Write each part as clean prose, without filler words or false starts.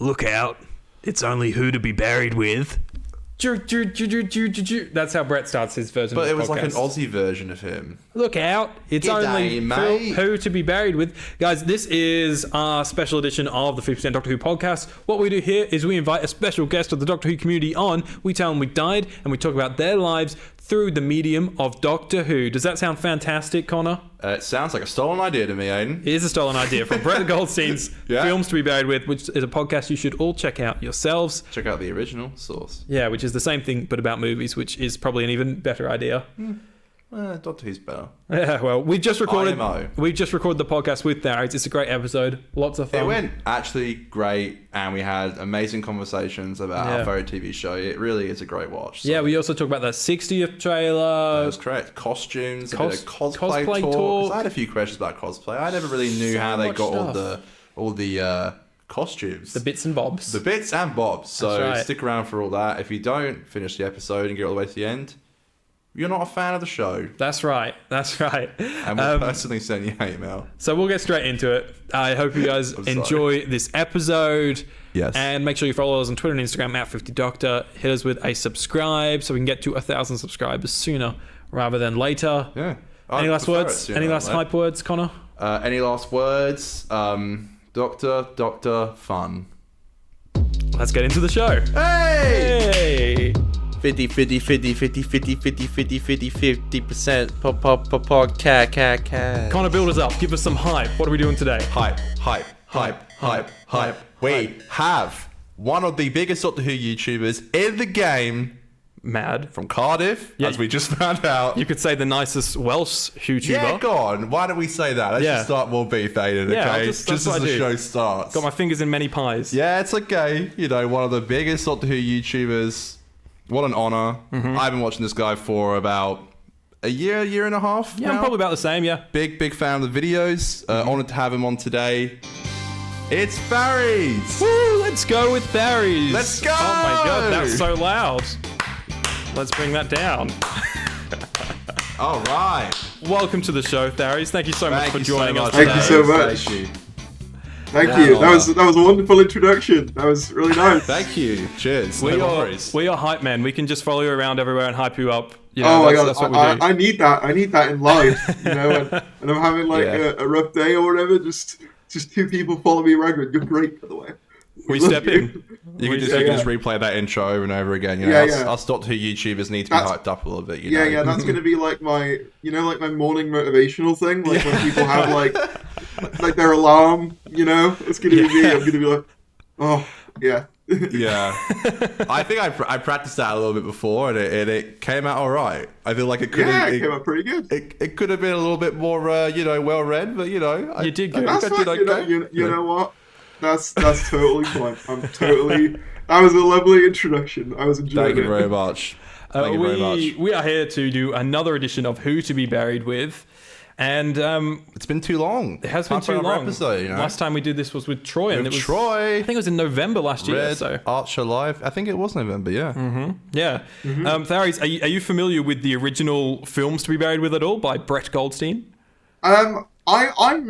look out, it's only who to be buried with. That's how Brett starts his version of the podcast. But it was like an Aussie version of him. Look out, it's G'day, only mate. who to be buried with. Guys, this is our special edition of the 50% Doctor Who podcast. What we do here is we invite a special guest of the Doctor Who community on. We tell them we died, and we talk about their lives through the medium of Doctor Who. Does that sound fantastic, Connor? It sounds like a stolen idea to me, Aiden. It is a stolen idea from Brett Goldstein's Yeah. Films to be Buried With, which is a podcast you should all check out yourselves. Check out the original source. Yeah, which is the same thing but about movies, which is probably an even better idea. Doctor Who's better. Yeah, well, we've just recorded IMO. the podcast with Tharris. It's a great episode. Lots of fun. It went actually great, and we had amazing conversations about our favorite TV show. It really is a great watch. So. Yeah, we also talked about that 60th trailer. That was correct. Costumes, a bit of cosplay talk. 'Cause I had a few questions about cosplay. I never really knew how they got all the costumes. The bits and bobs. The bits and bobs. So right. Stick around for all that. If you don't finish the episode and get all the way to the end, you're not a fan of the show. That's right. And we'll personally send you hate mail. So we'll get straight into it. I hope you guys enjoy this episode. Yes. And make sure you follow us on Twitter and Instagram at 50Doctor. Hit us with a subscribe so we can get to 1,000 subscribers sooner rather than later. Yeah. Any last words? Any last hype words, Connor? Any last words? Doctor, fun. Let's get into the show. Hey! 50% cat. Connor, build us up. Give us some hype. What are we doing today? Hype. We have one of the biggest Doctor Who YouTubers in the game. Mad. From Cardiff, as we just found out. You could say the nicest Welsh YouTuber. Yeah, go on. Why don't we say that? Let's just start more beef, Aiden, okay? Just as the show starts. Got my fingers in many pies. Yeah, it's okay. You know, one of the biggest Doctor Who YouTubers. What an honour. I've been watching this guy for about a year and a half Yeah, now. I'm probably about the same, yeah. Big fan of the videos. Honoured to have him on today. It's Tharries! Woo, let's go with Tharries. Let's go! Oh my god, that's so loud. Let's bring that down. All right. Welcome to the show, Tharries. Thank you so much for joining us Thank today. you so much. Thank you. Thank you. That was a wonderful introduction. That was really nice. Thank you. Cheers. We No worries. are hype men. We can just follow you around everywhere and hype you up. You Oh know, my god, that's what we do. I need that. I need that in life. You know, and I'm having like a rough day or whatever. Just two people follow me around. You're great, by the way. We step in. You can just replay that intro over and over again. You know, us Doctor Who YouTubers need to be hyped up a little bit. You know? That's gonna be like my morning motivational thing. Like when people have like their alarm. You know, it's gonna be me. I'm gonna be like, oh yeah. Yeah, I think I practiced that a little bit before, and it came out all right. I feel like it could. Yeah, it came out pretty good. It could have been a little bit more, well read, but you you did good. That's fine. You know what? That's totally fine. That was a lovely introduction. I was enjoying it. Thank you very much. We are here to do another edition of Who to be Buried With. And it's been too long. It has been too long. Episode, you know? Last time we did this was with Troy. I Troy. think it was in November last year. Red So. Archer Live. I think it was November, yeah. Mm-hmm. Yeah. Tharries, are you familiar with the original Films to be Buried With at all by Brett Goldstein? I'm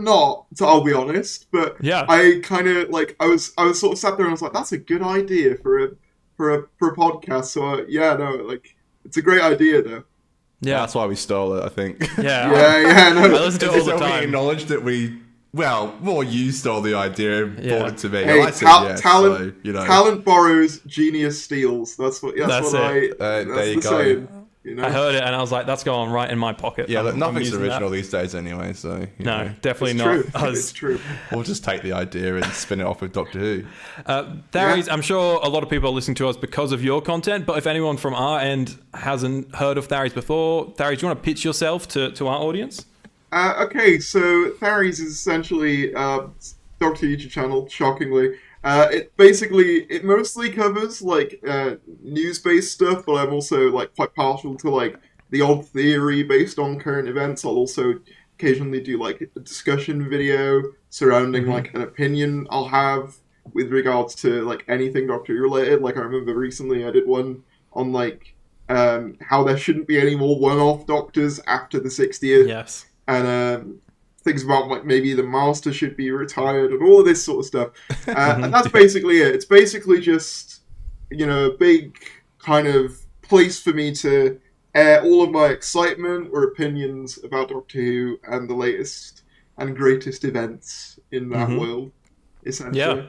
not, I'll be honest, but I kind of like I was sort of sat there and I was like, that's a good idea for a podcast. So it's a great idea though. Yeah, that's why we stole it, I think. Yeah, no. I listen to it all the time. We acknowledged that more you stole the idea and brought it to me. Hey, I said yes, talent, so, you know. Talent borrows, genius steals. That's what there you go. Saying, you know? I heard it and I was like, that's going right in my pocket. Yeah, look, nothing's original these days anyway, so... No, definitely it's not. True. It's true. We'll just take the idea and spin it off with Doctor Who. Tharries, I'm sure a lot of people are listening to us because of your content, but if anyone from our end hasn't heard of Tharries before, Tharries, do you want to pitch yourself to our audience? Okay, so Tharries is essentially Doctor Who YouTube channel, shockingly. It mostly covers like news-based stuff, but I'm also like quite partial to like the odd theory based on current events. I'll also occasionally do like a discussion video surrounding like an opinion I'll have with regards to like anything Doctor Who related. Like I remember recently I did one on like how there shouldn't be any more one-off Doctors after the 60th. Yes. And things about like maybe the master should be retired and all of this sort of stuff. And that's basically it. It's basically just, a big kind of place for me to air all of my excitement or opinions about Doctor Who and the latest and greatest events in that world, essentially. Yeah.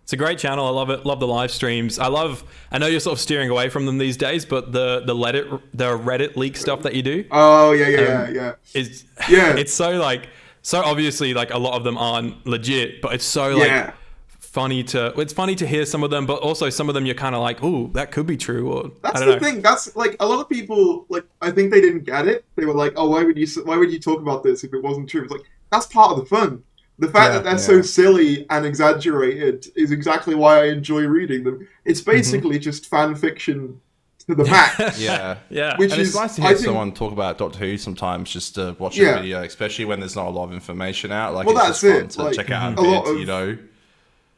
It's a great channel. I love it. Love the live streams. I know you're sort of steering away from them these days, but the Reddit leak stuff that you do. Oh, yeah. It's so obviously like a lot of them aren't legit, but it's so like funny to hear some of them, but also some of them you're kind of like, ooh, that could be true. Or that's the thing. That's like a lot of people, like, I think they didn't get it. They were like, oh, why would you talk about this if it wasn't true? It's like, that's part of the fun. The fact that they're so silly and exaggerated is exactly why I enjoy reading them. It's basically just fan fiction to the max. Yeah. Which and is it's nice to hear someone talk about Doctor Who sometimes, just to watch a video, especially when there's not a lot of information out. Like, it's just fun to check out a bit,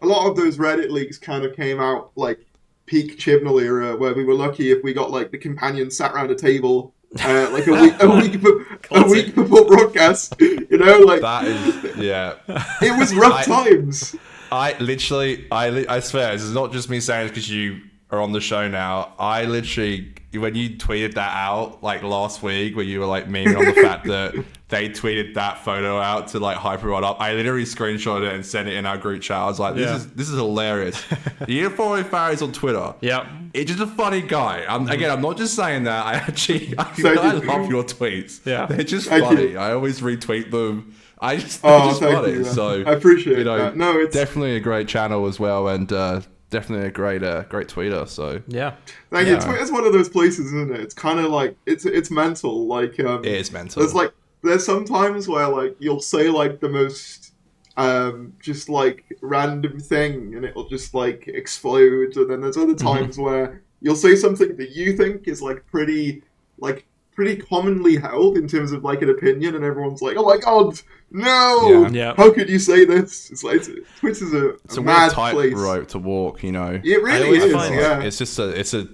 A lot of those Reddit leaks kind of came out like peak Chibnall era, where we were lucky if we got like the companions sat around a table like a week before broadcast, like that is, it was rough times. I swear, this is not just me saying it because you are on the show now. I literally, when you tweeted that out like last week, where you were like memeing on the fact that they tweeted that photo out to like hype everyone up, I literally screenshotted it and sent it in our group chat. I was like, this is hilarious. You follow Tharris on Twitter. Yeah, it's just a funny guy. I'm not just saying that. I love your tweets. Yeah, they're just funny. I always retweet them. They're just funny. You, so I appreciate that. No, it's definitely a great channel as well, and definitely a great tweeter. So thank you. Twitter's one of those places, isn't it? It's kind of like it's mental. Like it is mental. There's some times where like you'll say like the most just like random thing and it'll just like explode, and then there's other times where you'll say something that you think is like pretty commonly held in terms of like an opinion, and everyone's like, oh my god, no, how could you say this? It's like Twitter's a mad place. Tightrope to walk, It really is. It's just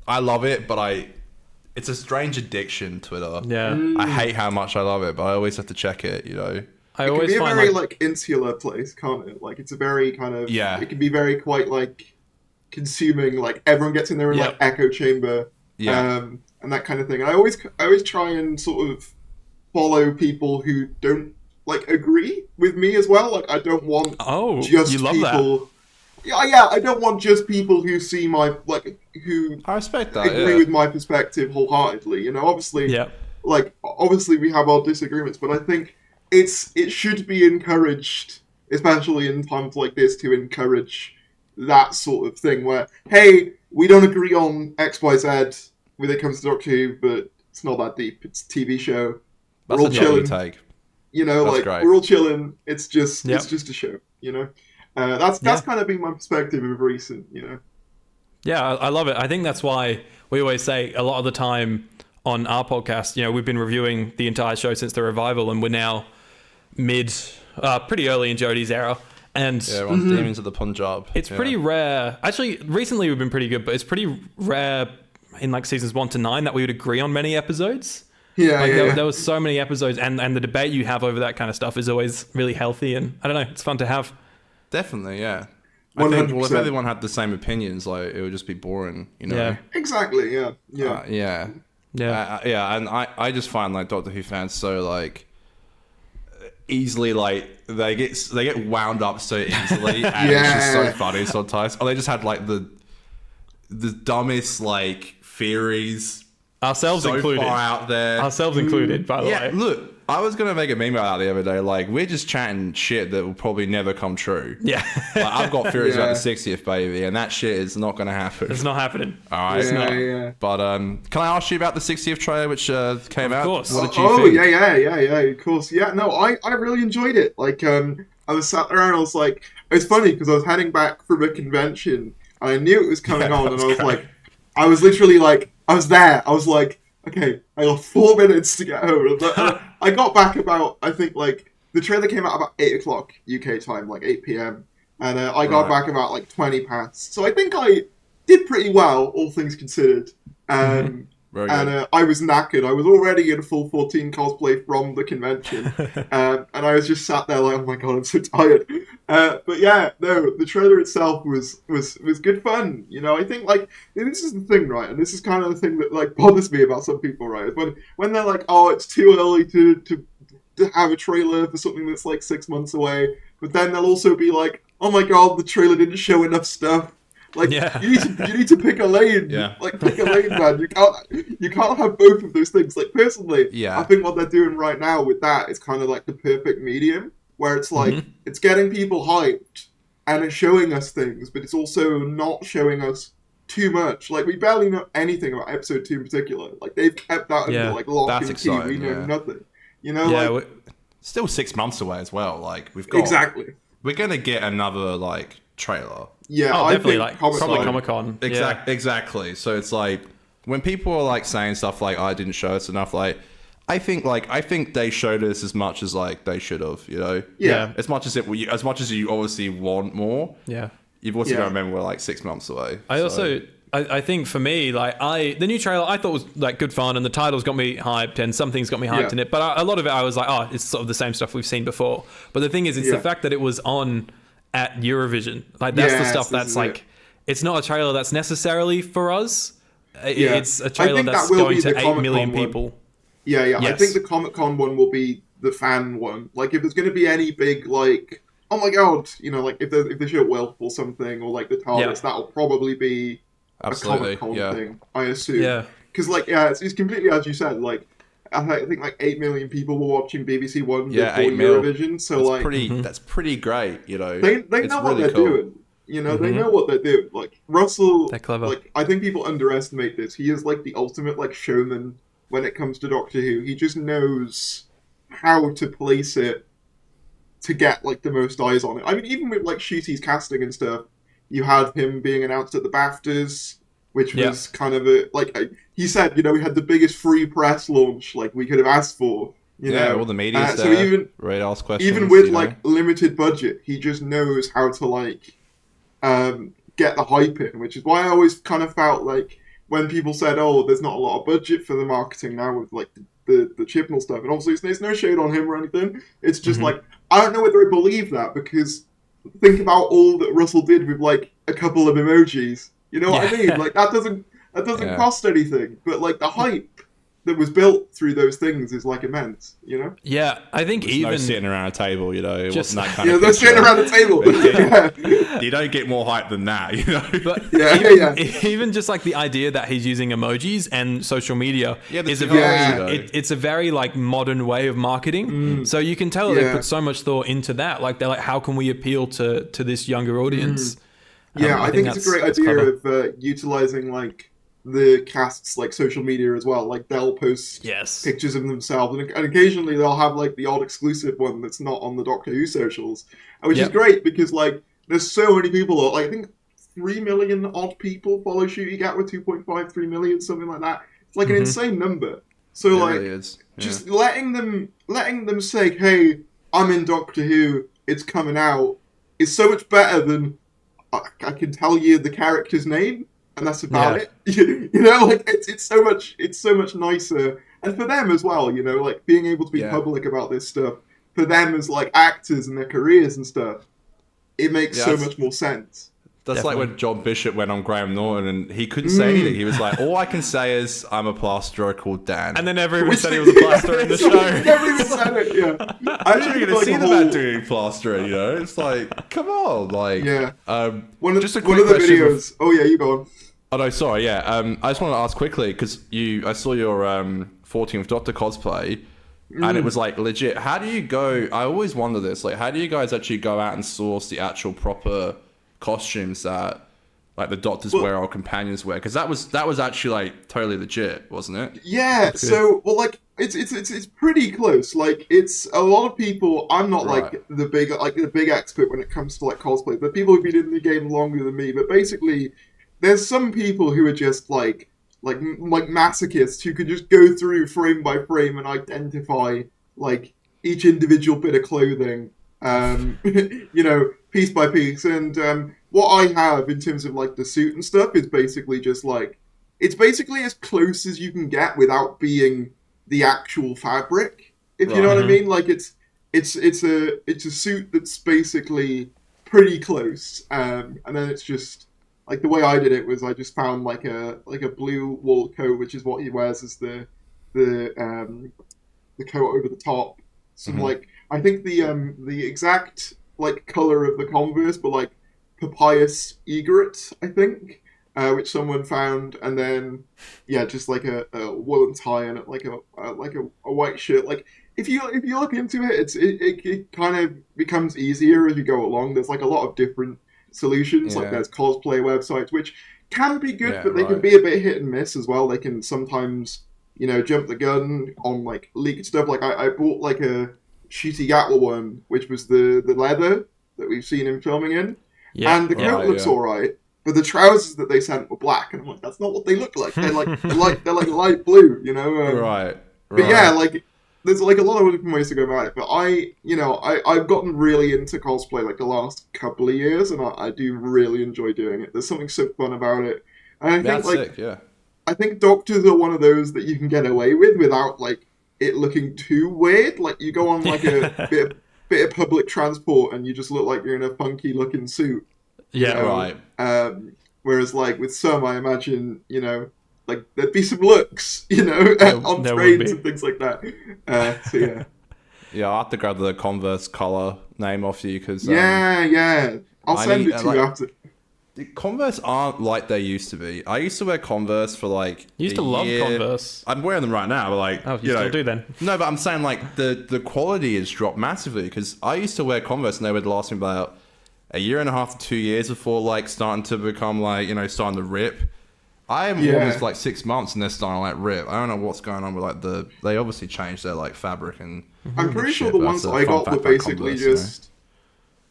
I love it, but it's a strange addiction, Twitter. Yeah. I hate how much I love it, but I always have to check it, I always it can be find a very like insular place, can't it? Like it's a very kind of it can be very quite like consuming, like everyone gets in their own like echo chamber. And that kind of thing. And I always try and sort of follow people who don't like agree with me as well. Like I don't want just you love people. That. Yeah, I don't want just people who see my who I respect that, agree with my perspective wholeheartedly. Obviously, obviously we have our disagreements, but I think it should be encouraged, especially in times like this, to encourage that sort of thing where, hey, we don't agree on X, Y, Z when it comes to Doctor Who, but it's not that deep. It's a TV show. That's we're all chilling. Take. That's great. We're all chilling. It's just Yep. it's just a show. That's kind of been my perspective of recent. Yeah, I love it. I think that's why we always say a lot of the time on our podcast, we've been reviewing the entire show since the revival, and we're now pretty early in Jodie's era. And we're on Demons of the Punjab. It's pretty rare. Actually, recently we've been pretty good, but it's pretty rare in like seasons 1 to 9 that we would agree on many episodes. There was so many episodes, and the debate you have over that kind of stuff is always really healthy, and I don't know, it's fun to have. Definitely, yeah. I think, if everyone had the same opinions, like it would just be boring, Yeah. Exactly. Yeah. And I just find like Doctor Who fans so like easily like they get wound up so easily, and it's just so funny sometimes. Or they just had like the dumbest like theories, ourselves so included, far out there. Ourselves included, by the way. Look, I was gonna make a meme about that the other day. Like we're just chatting shit that will probably never come true. Yeah, like, I've got theories about the 60th baby, and that shit is not gonna happen. It's not happening. All right, it's not. But can I ask you about the 60th trailer which came out? Of course. What did you think? Yeah, of course. Yeah, no, I really enjoyed it. Like, I was sat there and I was like, it's funny because I was heading back from a convention and I knew it was coming on, and I was like, I was literally like, I was there. I was like, okay, I got 4 minutes to get home. I got back about, I think, like, the trailer came out about 8 o'clock UK time, like 8 p.m. And I got back about, like, 20 past. So I think I did pretty well, all things considered. Very and good. I was knackered. I was already in full 14 cosplay from the convention, and I was just sat there like, oh my god, I'm so tired. But yeah, no, the trailer itself was good fun. You know, I think like this is the thing, right? And this is kind of the thing that like bothers me about some people, right? Is when they're like, oh, it's too early to have a trailer for something that's like 6 months away, but then they'll also be like, oh my god, the trailer didn't show enough stuff. Like you need to pick a lane. Yeah. Like pick a lane, man. You can't have both of those things. Like personally, Yeah. I think what they're doing right now with that is kind of like the perfect medium, where it's like it's getting people hyped and it's showing us things, but it's also not showing us too much. Like we barely know anything about episode 2 in particular. Like they've kept that under like lock That's and key. We exciting, know yeah. nothing. You know, like Still 6 months away as well. Like we've got exactly. We're gonna get another like trailer. Yeah, Oh, I definitely. think Like Comic-Con- probably Comic-Con. Exactly. So it's like when people are like saying stuff like I didn't show us enough, like I think they showed us as much as like they should have, you know. Yeah. As much as you obviously want more. Yeah. You've also Yeah. got to remember we're like 6 months away. I think for me, like the new trailer I thought was like good fun, and the titles got me hyped, and some things got me hyped in it. But a lot of it, I was like, oh, it's sort of the same stuff we've seen before. But the thing is, it's the fact that it was on at Eurovision. Like that's the stuff that's like, it's not a trailer that's necessarily for us. It's a trailer that's going to 8 million people. Yeah. Yes. I think the Comic-Con one will be the fan one. Like if there's going to be any big like, oh my god, you know, like if they show Wilf or something, or like the TARDIS, that'll probably be Absolutely. a Comic-Con thing, I assume. Yeah. Because like it's completely as you said. Like I think like 8 million people were watching BBC One before 8 mil. Eurovision. So that's pretty great. You know, they it's know what really they're cool. doing. You know, they know what they're doing. Like Russell, They're clever. like I think people underestimate this. He is like the ultimate like showman when it comes to Doctor Who. He just knows how to place it to get like the most eyes on it. I mean, even with like Shooty's casting and stuff, you had him being announced at the BAFTAs, which was kind of he said, you know, we had the biggest free press launch like we could have asked for. You know? All the media's so there. even Ready to ask questions. even with you know? like limited budget, he just knows how to like get the hype in, which is why I always kind of felt like when people said, "Oh, there's not a lot of budget for the marketing now with like the Chibnall stuff," and obviously there's no shade on him or anything. It's just like I don't know whether I believe that, because think about all that Russell did with like a couple of emojis. You know what I mean? Like that doesn't cost anything, but like the hype that was built through those things is like immense, you know? Yeah, I think There's even no sitting around a table, you know. It Just- wasn't that kind of They're picture. sitting around the table. You don't get more hype than that, you know. But Yeah. even just like the idea that he's using emojis and social media the is a technology, very it's a very like modern way of marketing. So you can tell they put so much thought into that. Like they're like, how can we appeal to this younger audience? Yeah, I think it's a great that's idea clever. of utilizing like the cast's like social media as well. Like they'll post Yes. pictures of themselves, and occasionally they'll have like the odd exclusive one that's not on the Doctor Who socials, which is great because like there's so many people. Like I think 3 million odd people follow Shooty Gat with 2.53 million, something like that. It's like an insane number. So It like really is. Yeah. just letting them say, "Hey, I'm in Doctor Who. It's coming out," is so much better than I can tell you the character's name, and that's about it. You know, like it's so much nicer, and for them as well. You know, like being able to be public about this stuff for them as like actors and their careers and stuff, it makes so much more sense. That's Definitely. like when John Bishop went on Graham Norton and he couldn't say anything. He was like, all I can say is I'm a plasterer called Dan. And then everyone said he was a plasterer in the show. Never even said it. Yeah, I'm not going to see the man doing plastering, you know? It's like, come on. Like, One of just a one quick of the question videos. Oh yeah, you go on. Oh, no, sorry, yeah. I just want to ask quickly, because I saw your 14th Doctor cosplay, and it was like, legit, how do you go, I always wonder this, like, how do you guys actually go out and source the actual proper costumes that, like, the Doctors wear or companions wear? Because that was actually, like, totally legit, wasn't it? Yeah, so like it's pretty close. Like it's a lot of people. I'm not like the big expert when it comes to like cosplay, but people who've been in the game longer than me. But basically, there's some people who are just like masochists who could just go through frame by frame and identify like each individual bit of clothing, you know, piece by piece. And what I have in terms of like the suit and stuff is basically just like it's basically as close as you can get without being the actual fabric. If you know what I mean, like it's a suit that's basically pretty close, and then it's just like the way I did it was I just found like a blue wool coat, which is what he wears as the coat over the top. Some like I think the exact like color of the Converse, but like papyrus egret, I think. Which someone found, and then just like a woolen tie and like a white shirt. Like if you look into it, it kind of becomes easier as you go along. There's like a lot of different solutions. Like there's cosplay websites which can be good, but they can be a bit hit and miss as well. They can sometimes jump the gun on like leaked stuff. Like I bought like a Shooty Gatwa one, which was the leather that we've seen him filming in, and the coat looks alright. But the trousers that they sent were black, and I'm like, that's not what they look like. They're like they're like light blue, Right. But yeah, like there's like a lot of different ways to go about it. But I've gotten really into cosplay like the last couple of years, and I do really enjoy doing it. There's something so fun about it. And I think That's like sick, I think doctors are one of those that you can get away with without like it looking too weird. Like you go on like a bit of public transport, and you just look like you're in a funky looking suit. Right. Whereas, like with some, I imagine like there'd be some looks, on trains and things like that. So yeah. Yeah, I'll have to grab the Converse collar name off you because I'll send it to you after. Converse aren't like they used to be. I used to wear Converse for like You used to love Converse. I'm wearing them right now, but like you still do then? No, but I'm saying like the quality has dropped massively because I used to wear Converse and they would last me about a year and a half to 2 years before like starting to become like starting to rip. I am almost like 6 months and they're starting to like rip. I don't know what's going on with like they obviously changed their like fabric and I'm pretty sure the ones I got were basically just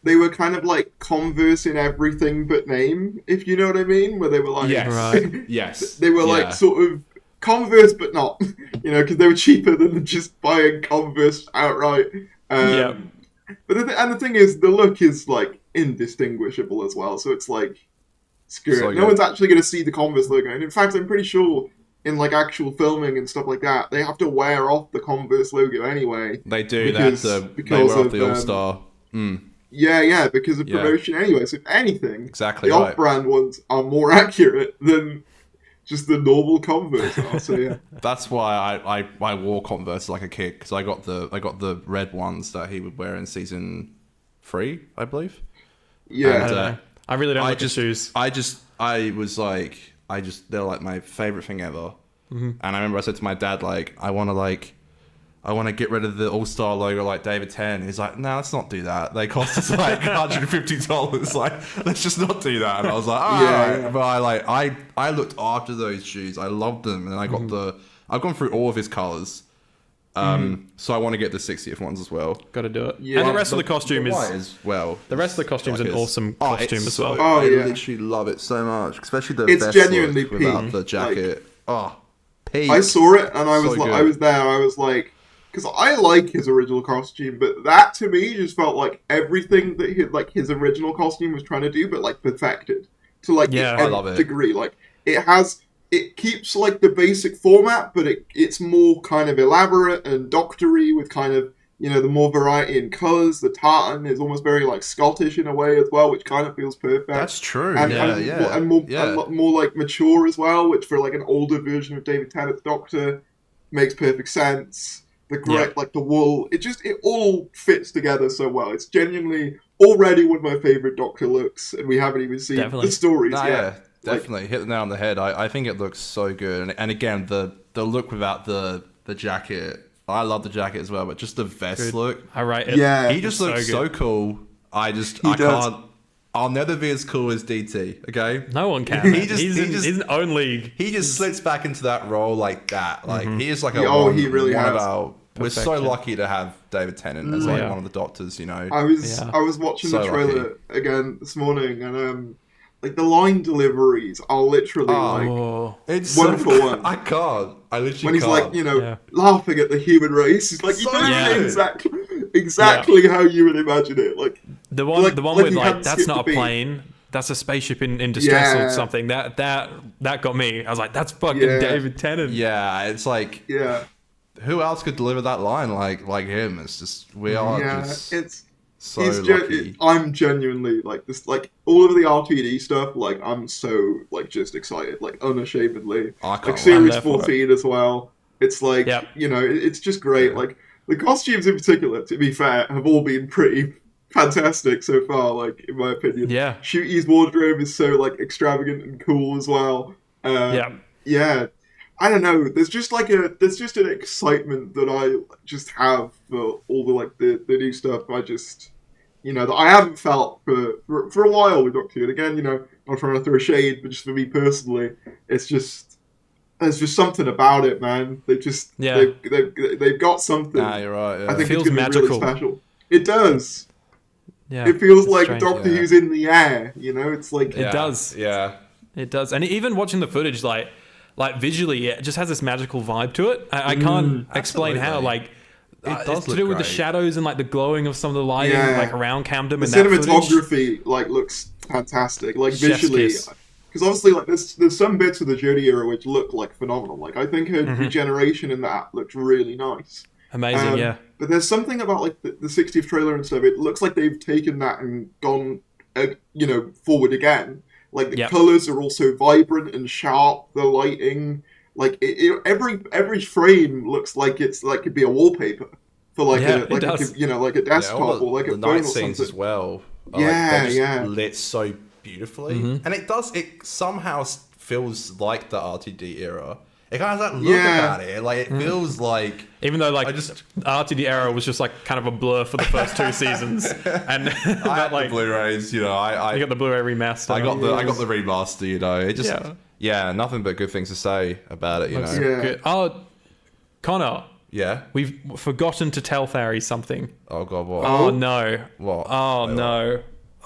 they were kind of like Converse in everything but name, if you know what I mean, where they were like yes they were like sort of Converse but not, because they were cheaper than just buying Converse outright. But the thing is, the look is like indistinguishable as well. So it's like, screw it. No one's actually going to see the Converse logo. And in fact, I'm pretty sure in like actual filming and stuff like that, they have to wear off the Converse logo anyway. They do. Because they wear off the All-Star. Yeah, because of promotion anyway. So if anything, exactly the off-brand ones are more accurate than just the normal Converse are. So yeah, that's why I wore Converse like a kid because I got the red ones that he would wear in season 3, I believe. Yeah, and, I really don't like the shoes. They're like my favorite thing ever. And I remember I said to my dad like I want to get rid of the All-Star logo like David Tennant. He's like, no, let's not do that. They cost us like $150. Like, let's just not do that. And I was like, all right. But I looked after those shoes. I loved them. And I got I've gone through all of his colors. So I want to get the 60th ones as well. Got to do it. Yeah. And the rest of the costume is as well. The rest of the costume is an awesome costume as well. I literally love it so much, especially the it's vest genuinely look without the jacket. Peak. I saw it and I was there. I was like, because I like his original costume, but that to me just felt like everything that his original costume was trying to do, but like perfected to like I love it. Degree. Like it keeps like the basic format, but it's more kind of elaborate and doctory with kind of the more variety in colors. The tartan is almost very like Scottish in a way as well, which kind of feels perfect. That's true. And more like mature as well, which for like an older version of David Tennant's Doctor makes perfect sense. The correct, like the wool, it all fits together so well. It's genuinely already one of my favorite Doctor looks, and we haven't even seen the stories yet. Yeah, definitely hit the nail on the head. I think it looks so good, and again the look without the jacket. I love the jacket as well, but just the vest look. I write it. Yeah, he just looks so cool. I can't. I'll never be as cool as DT. Okay, no one can. He's in his own league. He just slips back into that role like that. Like he is like he really has. We're so lucky to have David Tennant as like one of the doctors, I was watching the trailer again this morning, and like the line deliveries are literally it's wonderful. I can't. I literally when he's can't. like laughing at the human race. He's like, exactly how you would imagine it. Like the one with like that's not a plane. that's a spaceship in distress Yeah. or something. That got me. I was like, that's fucking Yeah. David Tennant. Yeah, it's like Yeah. who else could deliver that line like him? It's just we are Yeah. just It's so he's lucky. I'm genuinely like this, like all of the RTD stuff. Like I'm so like just excited, like unashamedly. I can't Like wait. Series I'm there for 14 as well. It's like Yep. it's just great. Yeah. Like the costumes in particular, to be fair, have all been pretty fantastic so far. Like in my opinion, Yeah. Shooty's wardrobe is so like extravagant and cool as well. Yeah. Yeah. I don't know. There's just an excitement that I just have for all the like the new stuff. I just that I haven't felt for a while with Doctor Who. And again, not trying to throw shade, but just for me personally, it's just there's just something about it, man. They've got something. Nah, you're right. Yeah. I think Feels it's gonna be magical. really special. It does. Yeah. It feels It's like strange. Doctor yeah. Who's in the air. It's like It does. Yeah. It does. And even watching the footage, like visually, it just has this magical vibe to it. I can't explain how. absolutely. Like, It does it's to look do with the great. shadows and like the glowing of some of the lighting, Yeah. like around Camden the and that footage. cinematography like looks fantastic, like Chef's visually. kiss. Because obviously, like there's some bits of the Jodie era which look like phenomenal. Like I think her Mm-hmm. regeneration in that looked really nice. Amazing, yeah. But there's something about like the 60th trailer and stuff. It looks like they've taken that and gone, forward again. Like the Yep. colors are also vibrant and sharp. The lighting, like every frame looks like it's like could be a wallpaper for like Yeah, a it like does. like a Yeah, desktop all or like the a phone night or scenes something. as well. Are, Yeah, they're just yeah. lit so beautifully, and it somehow feels like the RTD era. It kind of like look Yeah. about it, like it feels like Even though like I just- RTD era was just like kind of a blur for the first two seasons, and I had that like the Blu-rays. I you got the Blu-ray remaster. I got the remaster. It just Yeah. nothing but good things to say about it. Looks Yeah. good. Oh, Connor, Yeah. we've forgotten to tell Tharries something. Oh god, what? Oh no. What? Oh Wait, no.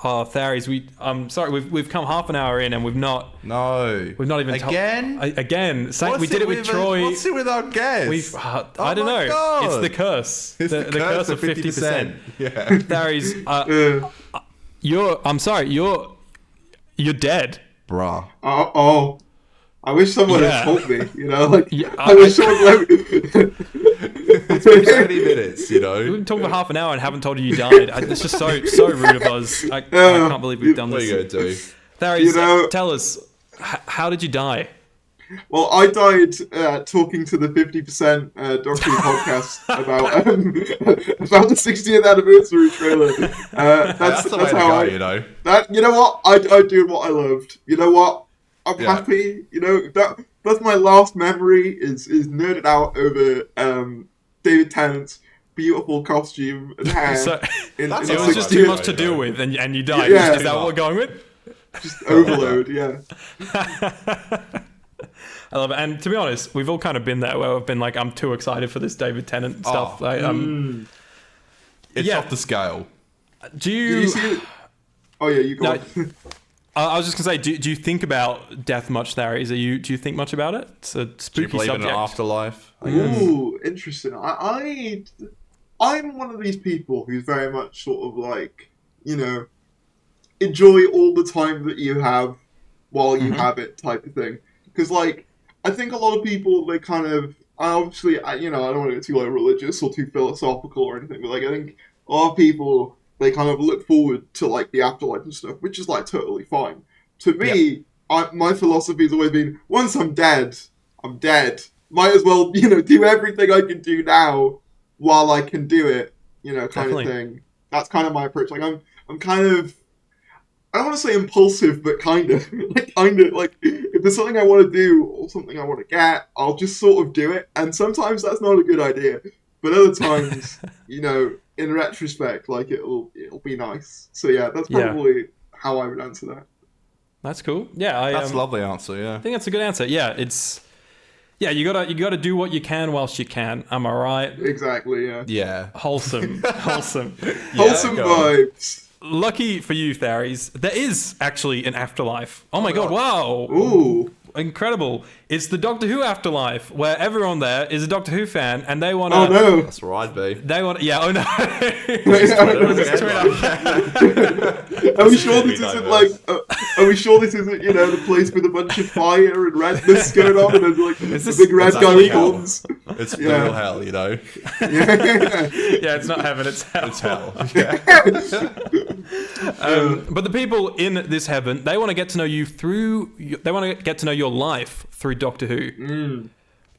Oh Tharries, I'm sorry, we've come half an hour in and we've not No. even again. again. Same, we What's did it with Troy. What's it with our guests? We've I Oh don't my know. God. It's the curse. It's the curse of 50%. Yeah. Tharries, Yeah. I'm sorry, you're dead. Bruh. Oh. I wish someone Yeah. had told me. Like Yeah, I wish someone let me. It's been 30 minutes, We've been talking for half an hour and haven't told you died. It's just so rude of us. I can't believe we've done What are this. you gonna do? Tharries, tell us, how did you die? Well, I died talking to the 50% Doctor Who podcast about the 60th anniversary trailer. That's the way to how go, That you know what I did what I loved. You know what I'm Yeah. happy. That's my last memory is nerded out over David Tennant's beautiful costume and hair. So, That's it all was just right, too yeah, much to yeah. deal with, and you died. Yeah. Is that what we're going with? Just overload. Yeah. I love it. And to be honest, we've all kind of been there where we've been like, I'm too excited for this David Tennant stuff. Like, It's Yeah. off the scale. do Did you? you see it? Oh yeah, you go. No, I was just gonna say, do you think about death much, Tharries? Do you think much about it? It's a Do you spooky believe subject. in an afterlife? I guess. Ooh, interesting. I'm one of these people who's very much sort of like, enjoy all the time that you have while you have it type of thing. Because like, I think a lot of people, they kind of, obviously, I don't want to get too like religious or too philosophical or anything, but like, I think a lot of people, they kind of look forward to like the afterlife and stuff, which is like totally fine. To me, my philosophy has always been, once I'm dead, I'm dead. Might as well, do everything I can do now while I can do it, kind Definitely. of thing. That's kind of my approach. Like I'm kind of, I don't want to say impulsive, but kind of, like if there's something I want to do or something I want to get, I'll just sort of do it. And sometimes that's not a good idea, but other times, in retrospect, like it'll be nice. So yeah, that's probably how I would answer that. That's cool. Yeah, That's a lovely answer, yeah. I think that's a good answer. Yeah, you gotta do what you can whilst you can. Am I right? Exactly. Yeah. Yeah. Wholesome. Wholesome go on. vibes. Lucky for you, Tharries, there is actually an afterlife. Oh my god! Wow. Ooh. incredible. It's the Doctor Who afterlife, where everyone there is a Doctor Who fan, and they want to. Oh no! That's where I'd be. They want. Yeah. Oh no. Are we sure this isn't like? Are we sure this isn't the place with a bunch of fire and redness going on, and there's like this- the big red That's guy actually with hell. guns? It's Yeah. real hell, you know. Yeah, it's not heaven. It's hell. It's hell. But the people in this heaven, they want to get to know you through. They want to get to know your life through Doctor Who.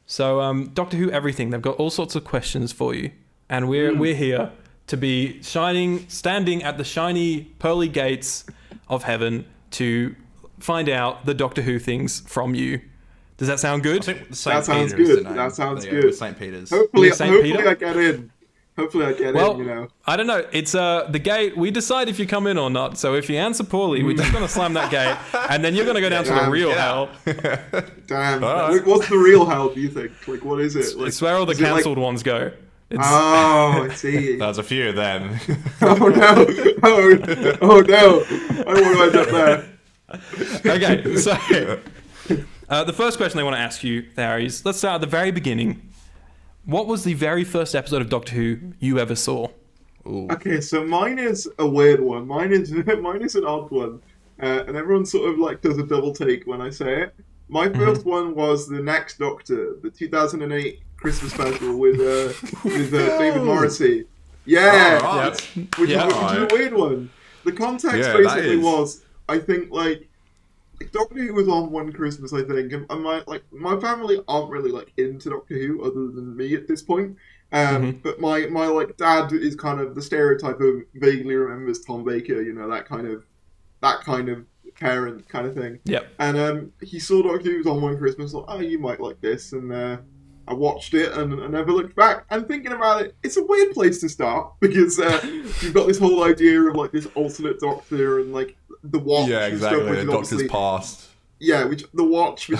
So, Doctor Who everything. They've got all sorts of questions for you, and we're here to be standing at the shiny pearly gates of heaven to find out the Doctor Who things from you. Does that sound good? I think St. That sounds Peter's good. the name. That sounds There you good. go, St. Peter's. Hopefully, St. Peter? I get in. Hopefully, I get in. I don't know. It's the gate. We decide if you come in or not. So if you answer poorly, we're just gonna slam that gate, and then you're gonna go down to the Damn, real yeah. hell. Damn. Alright. What's the real hell? Do you think? Like, what is it? Like, It's where all the is it like- cancelled ones go. It's, Oh, I see. There's a few of them. Oh no! Oh no! I don't want to end up there. Okay, so the first question they want to ask you, Tharries, let's start at the very beginning. What was the very first episode of Doctor Who you ever saw? Ooh. Okay, so mine is a weird one. Mine is an odd one, and everyone sort of like does a double take when I say it. My first one was the Next Doctor, the 2008 Christmas special with David Morrissey. Yeah, Oh, right. which Yeah. is a weird one. The context Yeah, that basically is. was, I think, like Doctor Who was on one Christmas, I think, and my family aren't really like into Doctor Who other than me at this point. But my like dad is kind of the stereotype of vaguely remembers Tom Baker, that kind of parent kind of thing. Yep. And he saw Doctor Who was on one Christmas, like, oh, you might like this, and I watched it and I never looked back. And thinking about it, it's a weird place to start because you've got this whole idea of like this alternate Doctor and like the Watch. Yeah, and stuff, exactly. which The is Doctor's obviously- past. Yeah, which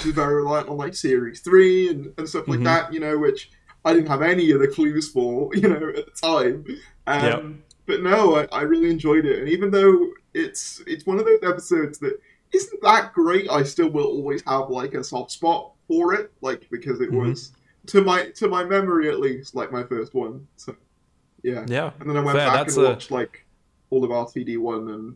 is very reliant on like Series 3 and stuff like that, which I didn't have any of the clues for, at the time. Yep. But no, I really enjoyed it. And even though it's one of those episodes that isn't that great, I still will always have like a soft spot for it, like because it was to my memory at least, like my first one. So yeah. Yeah. And then I went Fair, back that's and a- watched like all of RTD1 and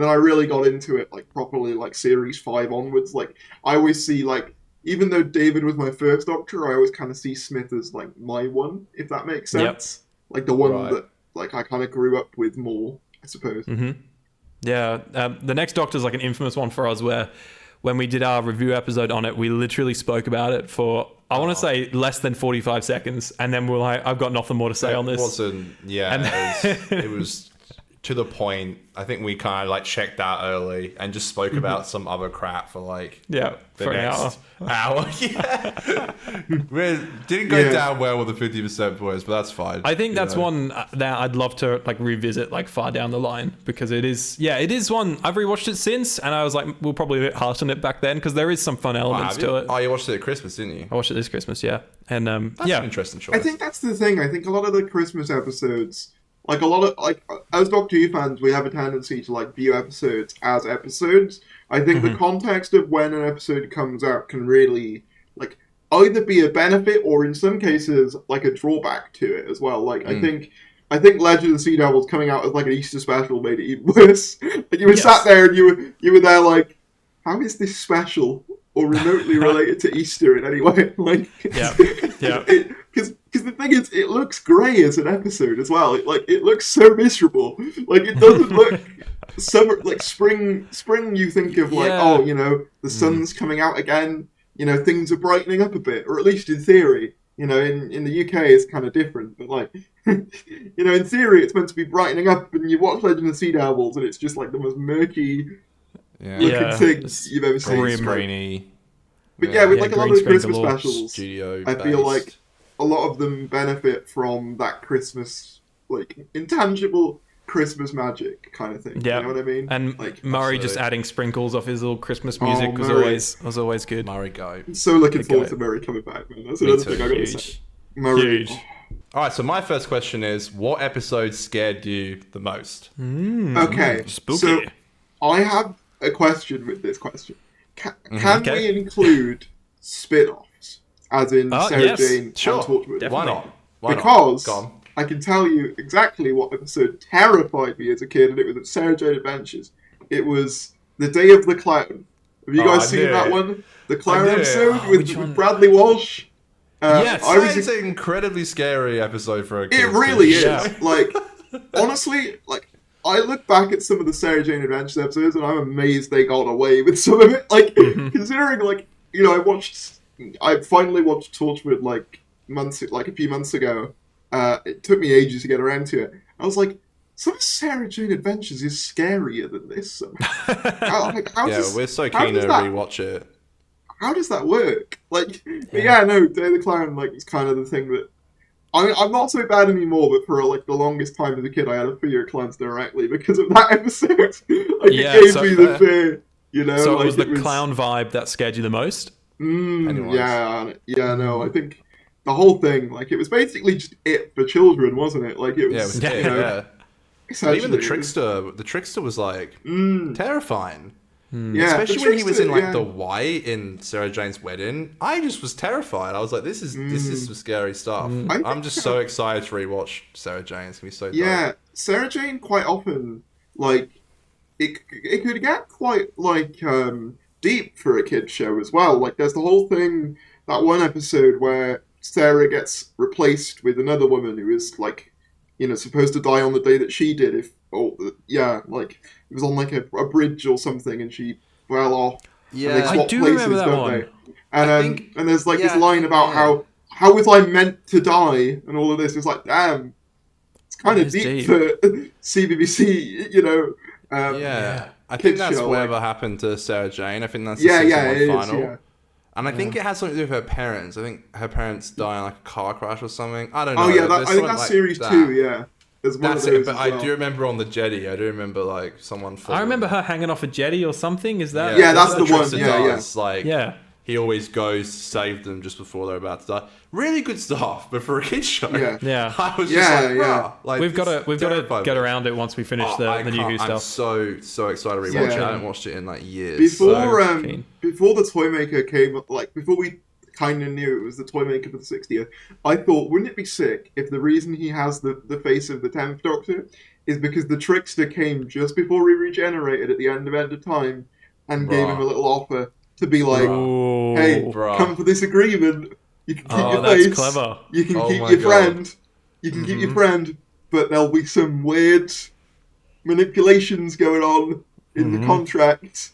then I really got into it like properly like Series 5 onwards. Like I always see like even though David was my first Doctor, I always kind of see Smith as like my one, if that makes sense. Like the one Right. that like I kind of grew up with more, I suppose. Yeah, the Next Doctor's like an infamous one for us where when we did our review episode on it, we literally spoke about it for, I want to say, less than 45 seconds. And then we're like, I've got nothing more to say on It this. wasn't. Yeah, And- it was to the point. I think we kind of like checked out early and just spoke about some other crap for like Yeah, the for an hour. next hour. Yeah, we didn't go Yeah. down well with the 50% boys, but that's fine. I think you that's know. one that I'd love to like revisit like far down the line because it is one I've rewatched it since and I was like we'll probably a bit harsh on it back then because there is some fun Oh, elements have you? to it. Oh, you watched it at Christmas, didn't you? I watched it this Christmas, yeah, and That's yeah, an interesting choice. I think that's the thing. I think a lot of the Christmas episodes, like a lot of like as Doctor Who fans, we have a tendency to like view episodes as episodes. I think the context of when an episode comes out can really like either be a benefit or in some cases like a drawback to it as well. Like I think Legend of the Sea Devils coming out as like an Easter special made it even worse. Like you were sat there and you were there like, how is this special or remotely related to Easter in any way? Like yeah. Because the thing is, it looks grey as an episode as well. It looks so miserable. Like it doesn't look summer like spring. Spring, you think of like, Yeah. The sun's coming out again. Things are brightening up a bit, or at least in theory. In the UK, it's kind of different, but like, in theory, it's meant to be brightening up. And you watch Legend of the Sea Devils, and it's just like the most murky looking Yeah. thing It's you've ever seen. green screeny. But yeah, with Yeah, like a lot green of the screen Christmas galore. specials, Studio. I feel based. like a lot of them benefit from that Christmas, like intangible Christmas magic kind of thing. Yeah. You know what I mean? And like, Murray just absolutely. adding sprinkles off his little Christmas music Oh, was Murray. always good. Murray go. I'm so looking Good forward guy. to Murray coming back, man. That's Me another too. thing I gotta say. Huge. Murray. Huge. All right, so my first question is, what episode scared you the most? Okay, Spooky. so I have a question with this question Can Okay. we include spin-offs, as in Sarah yes, Jane sure. and Torchwood? Definitely. Why not? Why Because not? Go on. I can tell you exactly what episode terrified me as a kid, and it was Sarah Jane Adventures. It was The Day of the Clown. Have you guys I seen did. that one? The Clown did. episode Which one? with Bradley Walsh. Yes. I was It's an incredibly scary episode for a kid. It really is. Yeah. Like, honestly, like, I look back at some of the Sarah Jane Adventures episodes and I'm amazed they got away with some of it. Like, considering, like, you know, I finally watched Torchwood, like, a few months ago. It took me ages to get around to it. I was like, some of Sarah Jane Adventures is scarier than this somehow. We're so how keen to does that- rewatch it. How does that work? Like, no, Day of the Clown, like, is kind of the thing that... I mean, I'm not so bad anymore, but for, like, the longest time as a kid, I had a fear of clowns directly because of that episode. Like, Yeah, it gave so me the fair. fear, you know? So like, it was the clown vibe that scared you the most? Pennywise. No, I think the whole thing, like, it was basically just it for children, wasn't it? Like, it was, Yeah, it was Yeah. it, you know, yeah. But essentially, even the trickster was like terrifying. yeah, Especially the when he was in like trickster, the white in Sarah Jane's wedding. I just was terrified. I was like, this is some scary stuff. I I'm think just so excited to rewatch Sarah Jane. It's gonna be so dope. Yeah, Sarah Jane quite often, like, it could get quite, like, deep for a kid's show as well. Like, there's the whole thing, that one episode where Sarah gets replaced with another woman who is, like, you know, supposed to die on the day that she did, like, it was on, like, a bridge or something, and she fell off. And they Yeah, I swap do places, remember that don't one. they? And, I think- and there's, like, this yeah, line about yeah. how was I meant to die, and all of this. It's like, damn, it's kind of It's deep deep. for CBBC, you know. yeah. I Kids think that's show, whatever like- happened to Sarah Jane. I think that's the Yeah, season yeah, one it is, final. yeah. And I think it has something to do with her parents. I think her parents died in like a car crash or something. I don't know. Oh yeah, There's I think something that's like series that. 2. Yeah, there's one That's of those. it. But as I well. do remember on the jetty. I do remember like someone. I remember her hanging off a jetty or something. Is that? Yeah, that's what the one, Trickster yeah, does. Like, Yeah. he always goes to save them just before they're about to die. Really good stuff, but for a kids show, Yeah. Yeah. I was Yeah, just like, yeah. "Bruh," like We've got to terrified get me. around it once we finish Oh, the new Who I'm stuff. so excited to rewatch it. Yeah. I haven't watched it in like years. Before so keen. before the Toymaker came, like before we kind of knew it was the Toymaker for the 60th, I thought, wouldn't it be sick if the reason he has the face of the 10th Doctor is because the Trickster came just before he regenerated at the end of Time and gave him a little offer to be like, Ooh. hey, Bruh. come for this agreement. You can keep Oh, your that's face. clever. You can Oh keep my your God. friend. You can keep your friend, but there'll be some weird manipulations going on in the contract.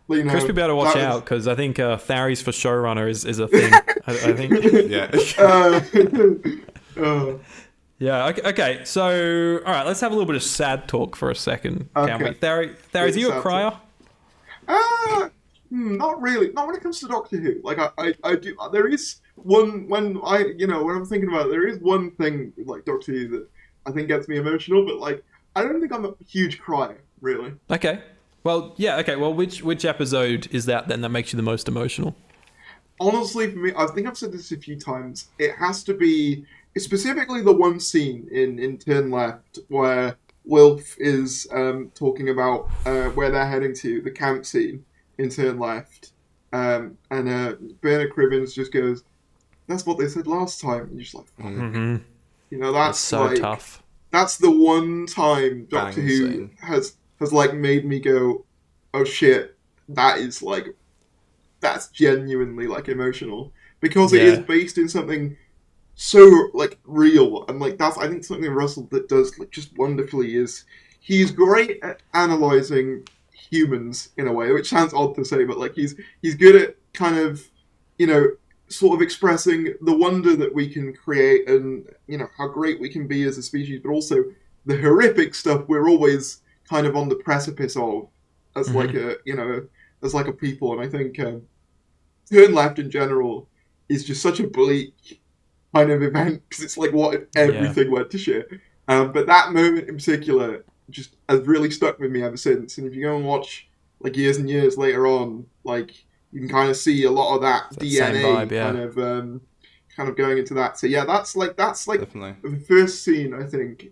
You know, Chris, we better watch that out because I think Tharries for showrunner is a thing. I think. yeah. Yeah. Okay. So, all right. Let's have a little bit of sad talk for a second, can we? Okay. Tharries, are you a Sad crier? Not really. Not when it comes to Doctor Who. Like I do. There is one when I'm thinking about it. There is one thing like Doctor Who that I think gets me emotional, but like I don't think I'm a huge crier really. Okay. Well, yeah. Okay. Well, which episode is that then that makes you the most emotional? Honestly, for me, I think I've said this a few times. It has to be specifically the one scene in Turn Left where Wilf is talking about where they're heading to, the camp scene in Turn Left, and Bernard Cribbins just goes, "That's what they said last time." And you're just like, Mm-hmm. you know, That's so like, tough. That's the one time Doctor Bang Who scene. has like made me go, "Oh shit, that's genuinely like emotional," because it is Yeah. based in something so like real, and like that's I think something Russell that does like just wonderfully is he's great at analyzing humans in a way, which sounds odd to say, but like he's good at kind of sort of expressing the wonder that we can create and how great we can be as a species, but also the horrific stuff we're always kind of on the precipice of as like a people. And I think Turn Left in general is just such a bleak kind of event because it's like what if everything went to shit. But that moment in particular just has really stuck with me ever since. And if you go and watch like years and years later on, like you can kind of see a lot of that That DNA same vibe, yeah. kind of going into that. So yeah, that's like Definitely. the first scene. I think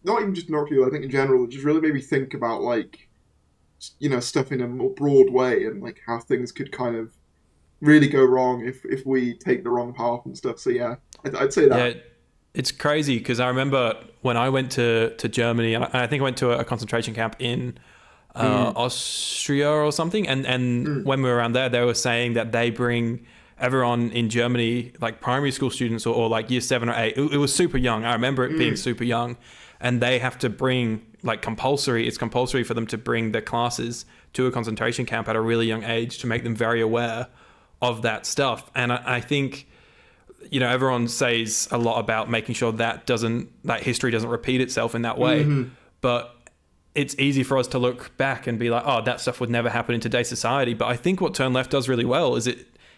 not even just Doctor Who, I think in general, it just really made me think about like stuff in a more broad way, and like how things could kind of really go wrong if we take the wrong path and stuff. So yeah, I'd say that. Yeah, it's crazy because I remember when I went to Germany, and I think I went to a concentration camp in Austria or something, and when we were around there, they were saying that they bring everyone in Germany, like primary school students or like year 7 or 8. It was super young. I remember it being super young, and they have to bring like it's compulsory for them to bring their classes to a concentration camp at a really young age to make them very aware of that stuff. And I think, everyone says a lot about making sure that history doesn't repeat itself in that way, but it's easy for us to look back and be like, oh, that stuff would never happen in today's society. But I think what Turn Left does really well is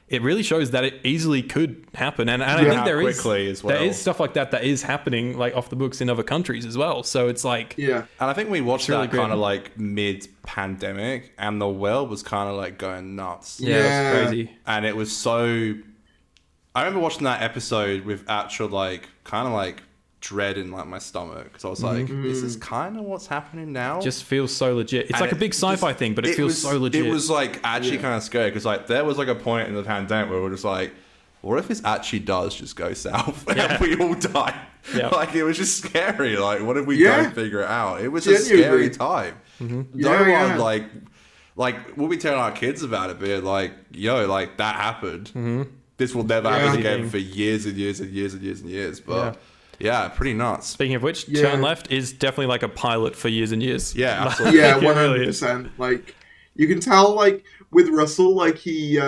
it really shows that it easily could happen. And I think there is stuff like that is happening like off the books in other countries as well. So it's like... Yeah. And I think we watched really that kind of like mid-pandemic, and the world was kind of like going nuts. Yeah, it was crazy. And it was so... I remember watching that episode with actual like kind of like dread in like my stomach, because I was like, this is kind of what's happening now. Just feels so legit. It's like a big sci-fi thing, but it feels so legit. It was like actually kind of scary, because like there was like a point in the pandemic where we were just like, what if this actually does just go south and we all die? Yeah. Like it was just scary. Like what if we don't figure it out? It was a scary time. No one like we'll be telling our kids about it, being like, yo, like that happened. This will never happen again for years and years and years and years and years. But yeah, pretty nuts. Speaking of which, Turn Left is definitely like a pilot for years and years. Yeah, absolutely. Yeah, 100%. Like, you can tell, like, with Russell, like, he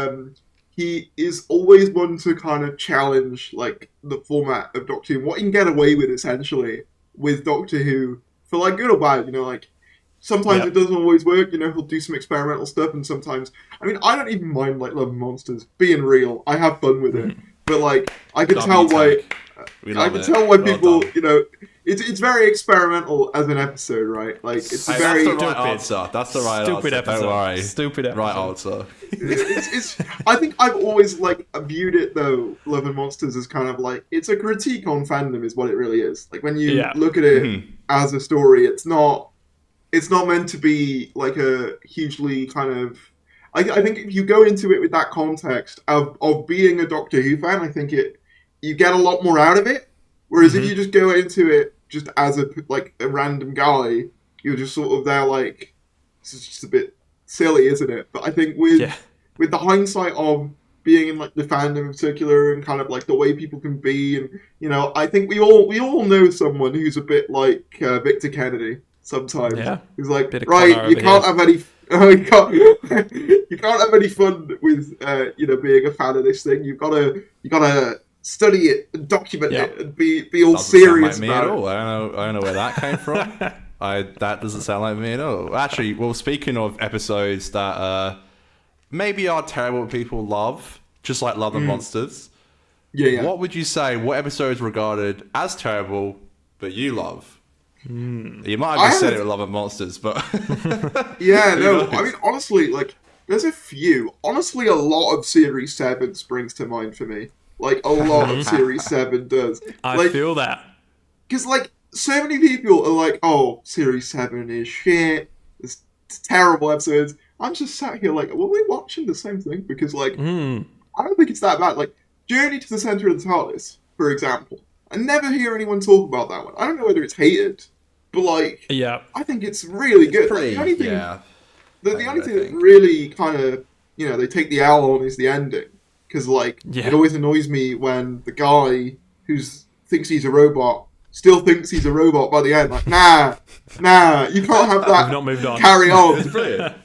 is always one to kind of challenge, like, the format of Doctor Who. What he can get away with, essentially, with Doctor Who, for, like, good or bad, like, sometimes it doesn't always work, he'll do some experimental stuff, and sometimes... I mean, I don't even mind, like, Love and Monsters. Being real, I have fun with it. But, like, I can tell why... I can tell why people, it's very experimental as an episode, right? Like, it's very... That's the right answer. That's the right Stupid answer. episode. Don't worry. Stupid episode. Right answer. I think I've always, like, viewed it, though, Love and Monsters, as kind of, like, it's a critique on fandom is what it really is. Like, when you look at it as a story, it's not meant to be, like, a hugely kind of... I think if you go into it with that context of being a Doctor Who fan, I think you get a lot more out of it. Whereas if you just go into it just as a random guy, you're just sort of there like, this is just a bit silly, isn't it? But I think with the hindsight of being in like the fandom in particular, and kind of like the way people can be, and I think we all know someone who's a bit like Victor Kennedy sometimes. Yeah. Who's like, right, you can't have any. You can't have any fun with being a fan of this thing. You gotta study it and document it and be all doesn't serious sound like me about at all. it. I don't know where that came from. That doesn't sound like me at all. Actually, well, speaking of episodes that maybe are terrible but people love, just like Love and Monsters. Yeah. What would you say? What episodes regarded as terrible but you love? You might have just said it with Love and Monsters, but yeah, no. I mean, honestly, like, there's a few. Honestly, a lot of Series 7 springs to mind for me. Like, a lot of Series 7 does. I feel that. Because, like, so many people are like, oh, Series 7 is shit. It's terrible episodes. I'm just sat here like, were we watching the same thing? Because, like, I don't think it's that bad. Like, Journey to the Centre of the TARDIS, for example. I never hear anyone talk about that one. I don't know whether it's hated, but, like, I think it's really good. pretty, the only thing, the only thing that really kind of, they take the L on is the ending. Because, like, it always annoys me when the guy who thinks he's a robot still thinks he's a robot by the end. Like, nah, you can't have that. We've not moved on. Carry on. It's brilliant.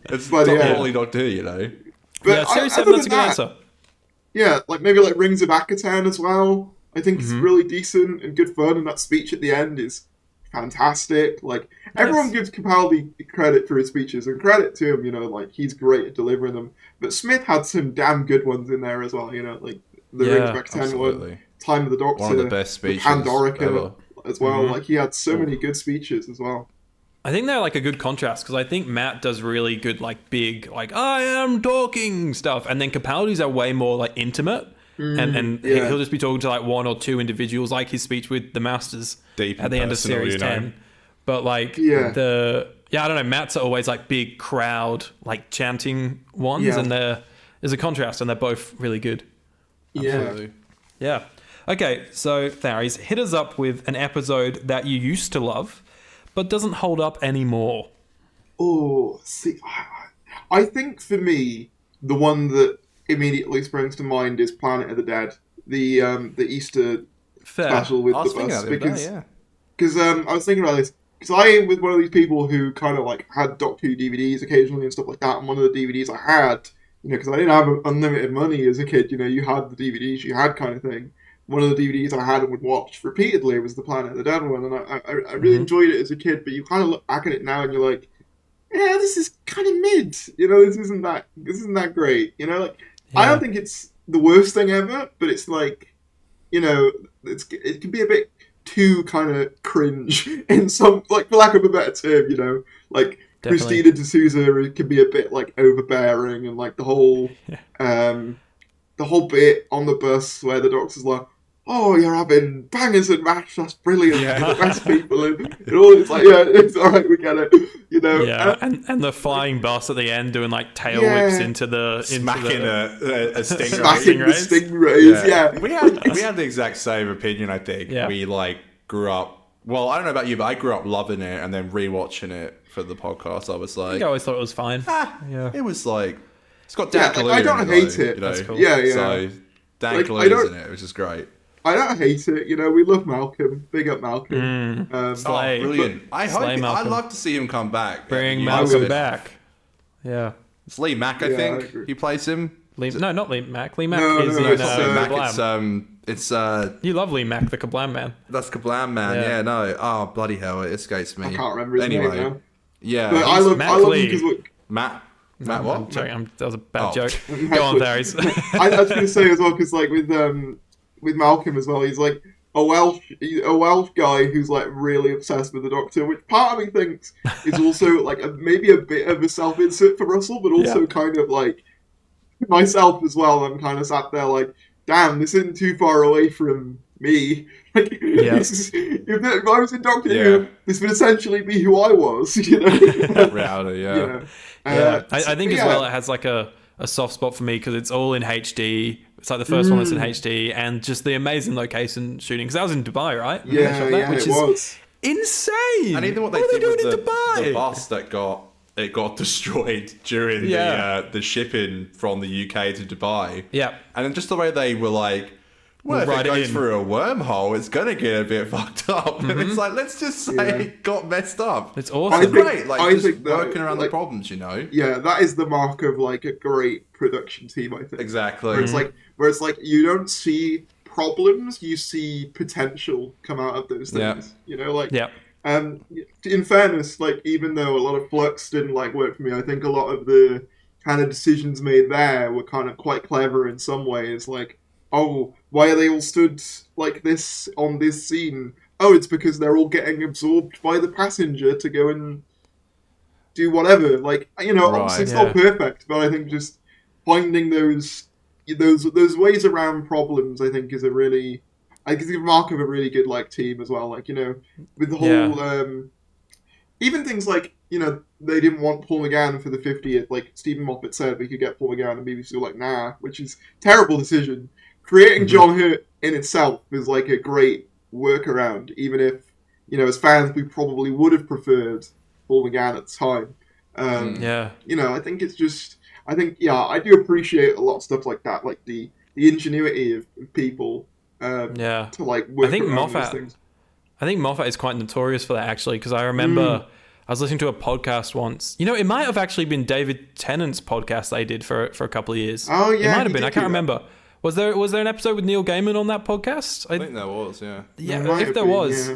It's totally Doctor Who, But Series 7, that's a good answer. Yeah, like, maybe, like, Rings of Akatan as well. I think it's really decent and good fun, and that speech at the end is fantastic. Like, everyone gives Capaldi credit for his speeches, and credit to him, like, he's great at delivering them. But Smith had some damn good ones in there as well, like the Rings of Akatan one, Time of the Doctor, one of the best speeches Pandorica ever. As well. Like, he had so many good speeches as well. I think they're like a good contrast, because I think Matt does really good, like, big, like, I am talking stuff, and then Capaldi's are way more, like, intimate. And he'll just be talking to like one or two individuals, like his speech with the Masters Deep at the end of personal, Series 10. But like Yeah, I don't know. Matt's are always like big crowd, like chanting ones, Yeah. and there's a contrast, and they're both really good. Yeah. Yeah. Okay, so Tharries, hit us up with an episode that you used to love, but doesn't hold up anymore. Oh, see, I think for me, the one that immediately springs to mind is Planet of the Dead, the Easter Fair. special with I was the thinking bus. that the other day, Because I was thinking about this, because I was one of these people who kind of like had Doctor Who DVDs occasionally and stuff like that, and one of the DVDs I had, because I didn't have unlimited money as a kid, you had the DVDs you had kind of thing. One of the DVDs I had and would watch repeatedly was the Planet of the Dead one, and I really enjoyed it as a kid, but you kind of look back at it now and you're like, yeah, this is kind of mid. This isn't that great. I don't think it's the worst thing ever, but it's like, it can be a bit too kind of cringe in some, like, for lack of a better term. Like Definitely. Christina D'Souza can be a bit like overbearing, and like the whole bit on the bus where the doctor's like, oh, you're having bangers and mash, that's brilliant. Yeah. You're the best people. And all it's like, yeah, it's all right, we get it. Yeah, and the flying bus at the end doing like tail whips into the Smacking a stingray. Smacking the Stingrays. stingrays, yeah. We had the exact same opinion, I think. Yeah. We like grew up. Well, I don't know about you, but I grew up loving it and then rewatching it for the podcast. I was I like, think I always thought it was fine. Yeah. it was like, it's got Dan Yeah, Kaluuya like, I don't in hate though, it. That's cool. Yeah. So Dan Like, Kaluuya's in it, which is great. I don't hate it. We love Malcolm. Big up Malcolm. Slay. Brilliant. I'd Malcolm. love to see him come back. Bring Yeah, Malcolm it's- back. Yeah. It's Lee Mack, I Yeah, I think. agree. He plays him. No, not Lee Mack. Lee Mack No, is no, in it's not Lee Mack, Kablam. it's You love Lee Mack, the Kablam man. that's Kablam Man. Yeah. Yeah, no. Oh, bloody hell, it escapes me. I can't remember his anyway, name now. yeah. But I he's- love Matt him Lee. because look, Matt I'm what? joking. That was a bad Oh. joke. Go on, Tharries. I was going to say as well, because like with Malcolm as well, he's like a Welsh guy who's like really obsessed with the Doctor, which part of me thinks is also like maybe a bit of a self-insert for Russell, but also kind of like myself as well. I'm kind of sat there like, damn, this isn't too far away from me. Like, if I was in Doctor Who, this would essentially be who I was. Reality, yeah. I think as well it has like a soft spot for me because it's all in HD. It's like the first one that's in HD, and just the amazing location shooting. Because I was in Dubai, right? When they Yeah, shot that, yeah, which it is was. insane. And even what they are did doing with in Dubai? the bus that got destroyed during the shipping from the UK to Dubai. Yeah. And then just the way they were like, well, if Write it it goes in. through a wormhole, it's going to get a bit fucked up. And it's like, let's just say it got messed up. It's It's awesome. great. Like, I just think that, working around the like- problems, Yeah, that is the mark of like a great production team, I think. Exactly. Where it's like you don't see problems, you see potential come out of those things. Yeah. In fairness, like even though a lot of Flux didn't like work for me, I think a lot of the kind of decisions made there were kind of quite clever in some ways. Like, oh, why are they all stood like this on this scene? Oh, it's because they're all getting absorbed by the passenger to go and do whatever. Like, obviously it's not perfect, but I think just finding those ways around problems, I think, is a really, I can give Mark of a really good like team as well. Like, with the whole even things like, they didn't want Paul McGann for the 50th. Like Stephen Moffat said, we could get Paul McGann, and BBC were like, nah, which is a terrible decision. Creating John Hurt in itself is like a great workaround, even if, as fans, we probably would have preferred Paul McGann at the time. I think it's just, I do appreciate a lot of stuff like that, like the ingenuity of people to like work I think around these things. I think Moffat is quite notorious for that, actually, because I remember I was listening to a podcast once. It might have actually been David Tennant's podcast they did for a couple of years. Oh, yeah. It might have been. I can't remember. Was there an episode with Neil Gaiman on that podcast? I think there was, yeah. Yeah, Might if have there been, was.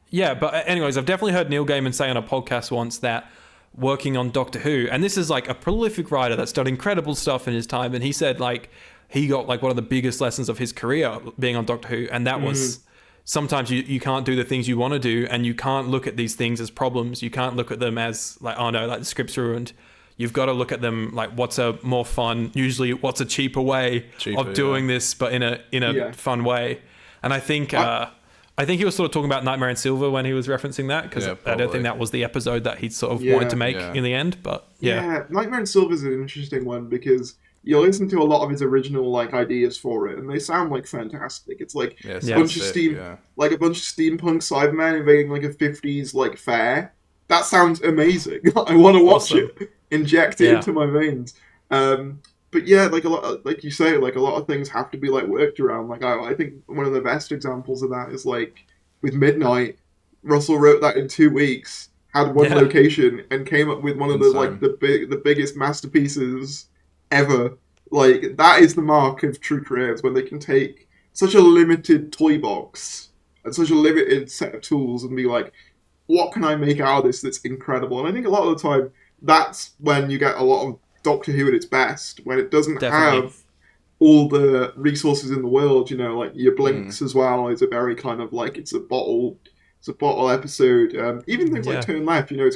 Yeah, but anyways, I've definitely heard Neil Gaiman say on a podcast once that working on Doctor Who, and this is like a prolific writer that's done incredible stuff in his time, and he said like he got like one of the biggest lessons of his career being on Doctor Who, and that was sometimes you can't do the things you want to do, and you can't look at these things as problems. You can't look at them as like, oh no, like the script's ruined. You've got to look at them like what's a more fun, usually what's a cheaper way of doing this, but in a fun way. And I think I think he was sort of talking about Nightmare in Silver when he was referencing that, because Yeah, I don't probably. think that was the episode that he sort of Yeah. wanted to make Yeah. in the end. But yeah. Nightmare in Silver is an interesting one because you listen to a lot of his original like ideas for it, and they sound like fantastic. It's like Yeah, a sounds bunch of sick, yeah. like a bunch of steampunk Cybermen invading like a 50s like fair. That sounds amazing. I want to watch Awesome. it, inject it Yeah. into my veins. But yeah, like a lot, like you say, like a lot of things have to be like worked around. Like I think one of the best examples of that is like with Midnight. Russell wrote that in 2 weeks, had one Yeah. location, and came up with one of the Insane. like the biggest masterpieces ever. Like that is the mark of true creators when they can take such a limited toy box and such a limited set of tools and be like, what can I make out of this that's incredible? And I think a lot of the time that's when you get a lot of Doctor Who at its best, when it doesn't Definitely. have all the resources in the world. You know, like your Blinks as well is a very kind of like it's a bottle episode. Even things Yeah. like Turn Left, you know,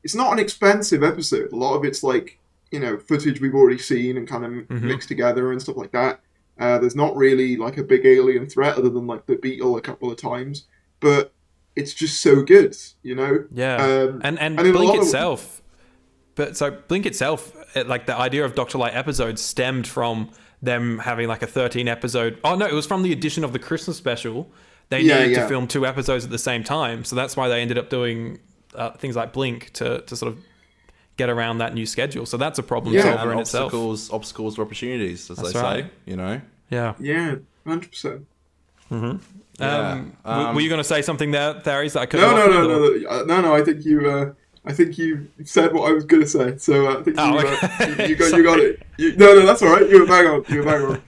it's not an expensive episode. A lot of it's like, you know, footage we've already seen and kind of mixed together and stuff like that. There's not really like a big alien threat other than like the Beetle a couple of times, but it's just so good, you know. Yeah, and in a Blink lot of- itself. But so Blink itself, like the idea of Doctor Light episodes stemmed from them having like a 13 episode. Oh no, it was from the edition of the Christmas special. They needed to film 2 episodes at the same time, so that's why they ended up doing things like Blink to sort of get around that new schedule. So that's a problem Yeah, solver And in itself. obstacles are opportunities, as That's they right. say. You know. Yeah. Yeah, 100%. Yeah. Were you going to say something there, Tharries, that I couldn't? No. I think you said what I was going to say. So I think you got it. No, that's all right. You were bang on.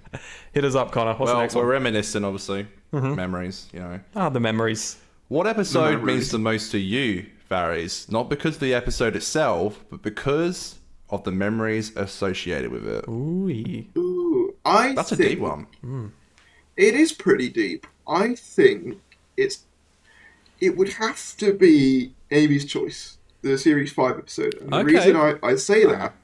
Hit us up, Connor. What's the Well, next we're one? reminiscing, obviously. Memories, you know. Ah, the memories. What episode memories. means the most to you, Tharries? Not because of the episode itself, but because of the memories associated with it. Ooh. Ooh, That's a deep one. It is pretty deep. I think it would have to be Amy's Choice, the Series 5 episode. And the Okay. reason I say that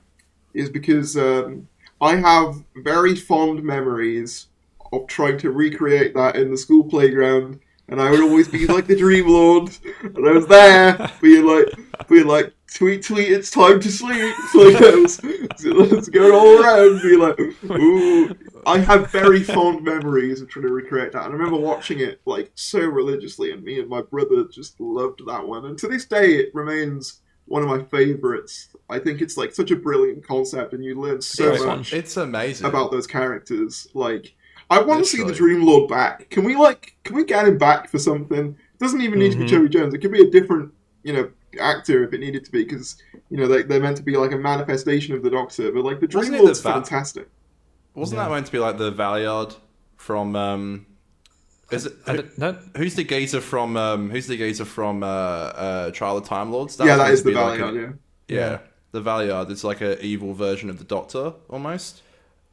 is because I have very fond memories of trying to recreate that in the school playground, and I would always be like the Dream Lord, and I was there being like, tweet, it's time to sleep. Like, let's go all around, be like, ooh. I have very fond memories of trying to recreate that, and I remember watching it like so religiously, and me and my brother just loved that one, and to this day it remains one of my favorites. I think it's like such a brilliant concept, and you learn so Great one. much It's amazing. about those characters. Like, I want to see the Literally. Dream Lord back. Can we get him back for something? It doesn't even need to be Joey Jones. It could be a different, you know, actor if it needed to be, because you know they're meant to be like a manifestation of the Doctor. But like the Dream Wasn't it Lord's the fantastic. Wasn't that meant to be like the Valiard from? Is it? I don't know. Who's the geezer from? Trial of Time Lords? Yeah, that meant is to the be like Valiant. yeah, the Valiard. It's like an evil version of the Doctor, almost.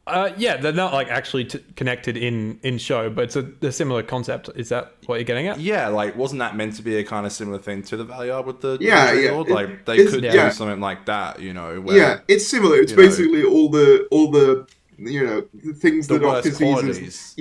Yeah, they're not like actually connected in show, but it's a similar concept. Is that what you're getting at? Yeah, like wasn't that meant to be a kind of similar thing to the Valiard with the Yeah, Dream yeah. Lord? Like they It's- could yeah. do something like that, you know? Where, Yeah, it's similar. It's you know, basically all the you know the things the the Doctor worst sees as qualities.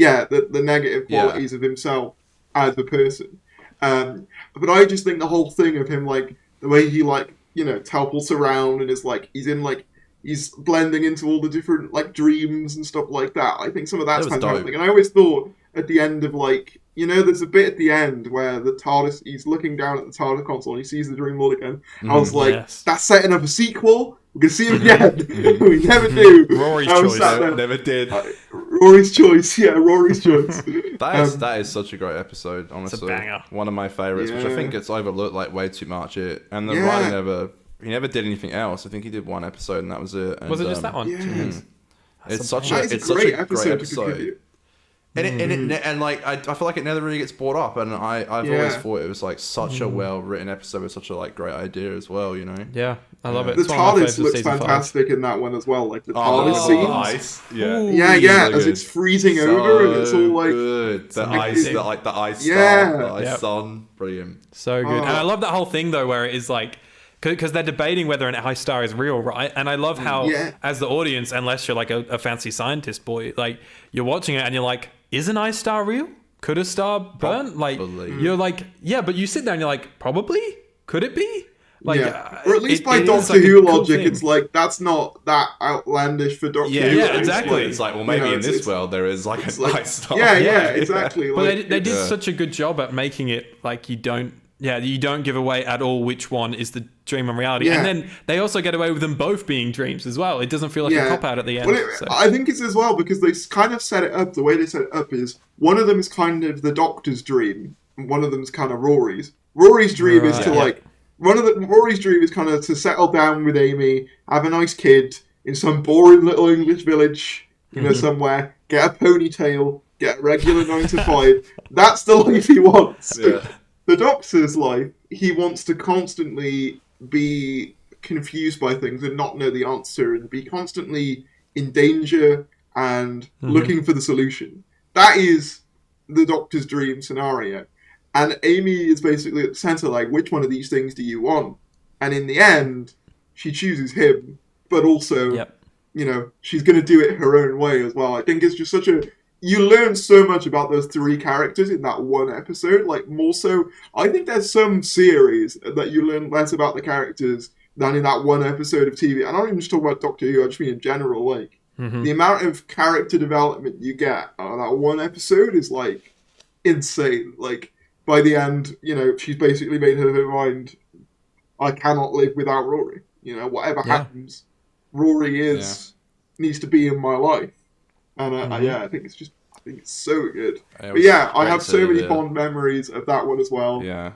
the negative Yeah. qualities of himself as a person. But I just think the whole thing of him, like the way he like you know teleports around and is like he's blending into all the different like dreams and stuff like that. I think some of that's That was fantastic. dope. And I always thought at the end of like you know there's a bit at the end where the TARDIS he's looking down at the TARDIS console and he sees the Dream Lord again. I was like, yes. that's setting up a sequel. We're gonna see him again. We never do. Rory's I was choice. sat there- Never did. Rory's choice. Yeah, Rory's choice. That is such a great episode, honestly. banger. One of my favorites, which I Yeah. think gets overlooked like way too much. And the Yeah. writer never did anything else. I think he did one episode and that was it. And, Was it just that one? Yeah. It's such That a is it's a such great a episode great to episode. contribute. And like I feel like it never really gets brought up, and I've always Yeah. thought it was like such a well written episode with such a like great idea as well. You know. Yeah, I love it. The It's one of my TARDIS favorites of looks season 5. fantastic in that one as well. Like the Oh, TARDIS the scenes. ice. Yeah. Ooh. Yeah, So as good. it's freezing over and it's all like good. The amazing. ice, the ice Yeah. star, the ice Yep. sun, brilliant. So good. Oh. And I love that whole thing though where it is like because they're debating whether an ice star is real, right? And I love how Yeah. as the audience, unless you're like a fancy scientist boy, like you're watching it and you're like, is an ice star real? could a star burn? Like, Probably. you're like, yeah, but you sit there and you're like, probably? Could it be? Like, or at least by it is Doctor like a Who cool logic, thing. it's like that's not that outlandish for Doctor Who. Yeah, exactly. It's like, well, maybe in this world there is like a nice star. Yeah, exactly. But Like, they did such a good job at making it like you don't give away at all which one is the dream and reality. Yeah. And then they also get away with them both being dreams as well. It doesn't feel like a cop out at the end. Well, I think it's as well because they kind of set it up. The way they set it up is one of them is kind of the Doctor's dream, and one of them is kind of Rory's. Rory's dream is to Rory's dream is kind of to settle down with Amy, have a nice kid in some boring little English village, somewhere, get a ponytail, get a regular 9 to 5. That's the life he wants. Yeah. The Doctor's life, he wants to constantly be confused by things and not know the answer and be constantly in danger and looking for the solution. That is the Doctor's dream scenario. And Amy is basically at the centre, like, which one of these things do you want? And in the end, she chooses him, but also, she's going to do it her own way as well. I think it's just such a... You learn so much about those 3 characters in that one episode, like, more so... I think there's some series that you learn less about the characters than in that one episode of TV. And I don't even just talk about Doctor Who, I just mean in general, like, the amount of character development you get out of that one episode is, like, insane. Like... By the end, she's basically made her mind, I cannot live without Rory. Whatever happens, Rory needs to be in my life. And I think it's so good. But yeah, I have so many fond memories of that one as well. Yeah.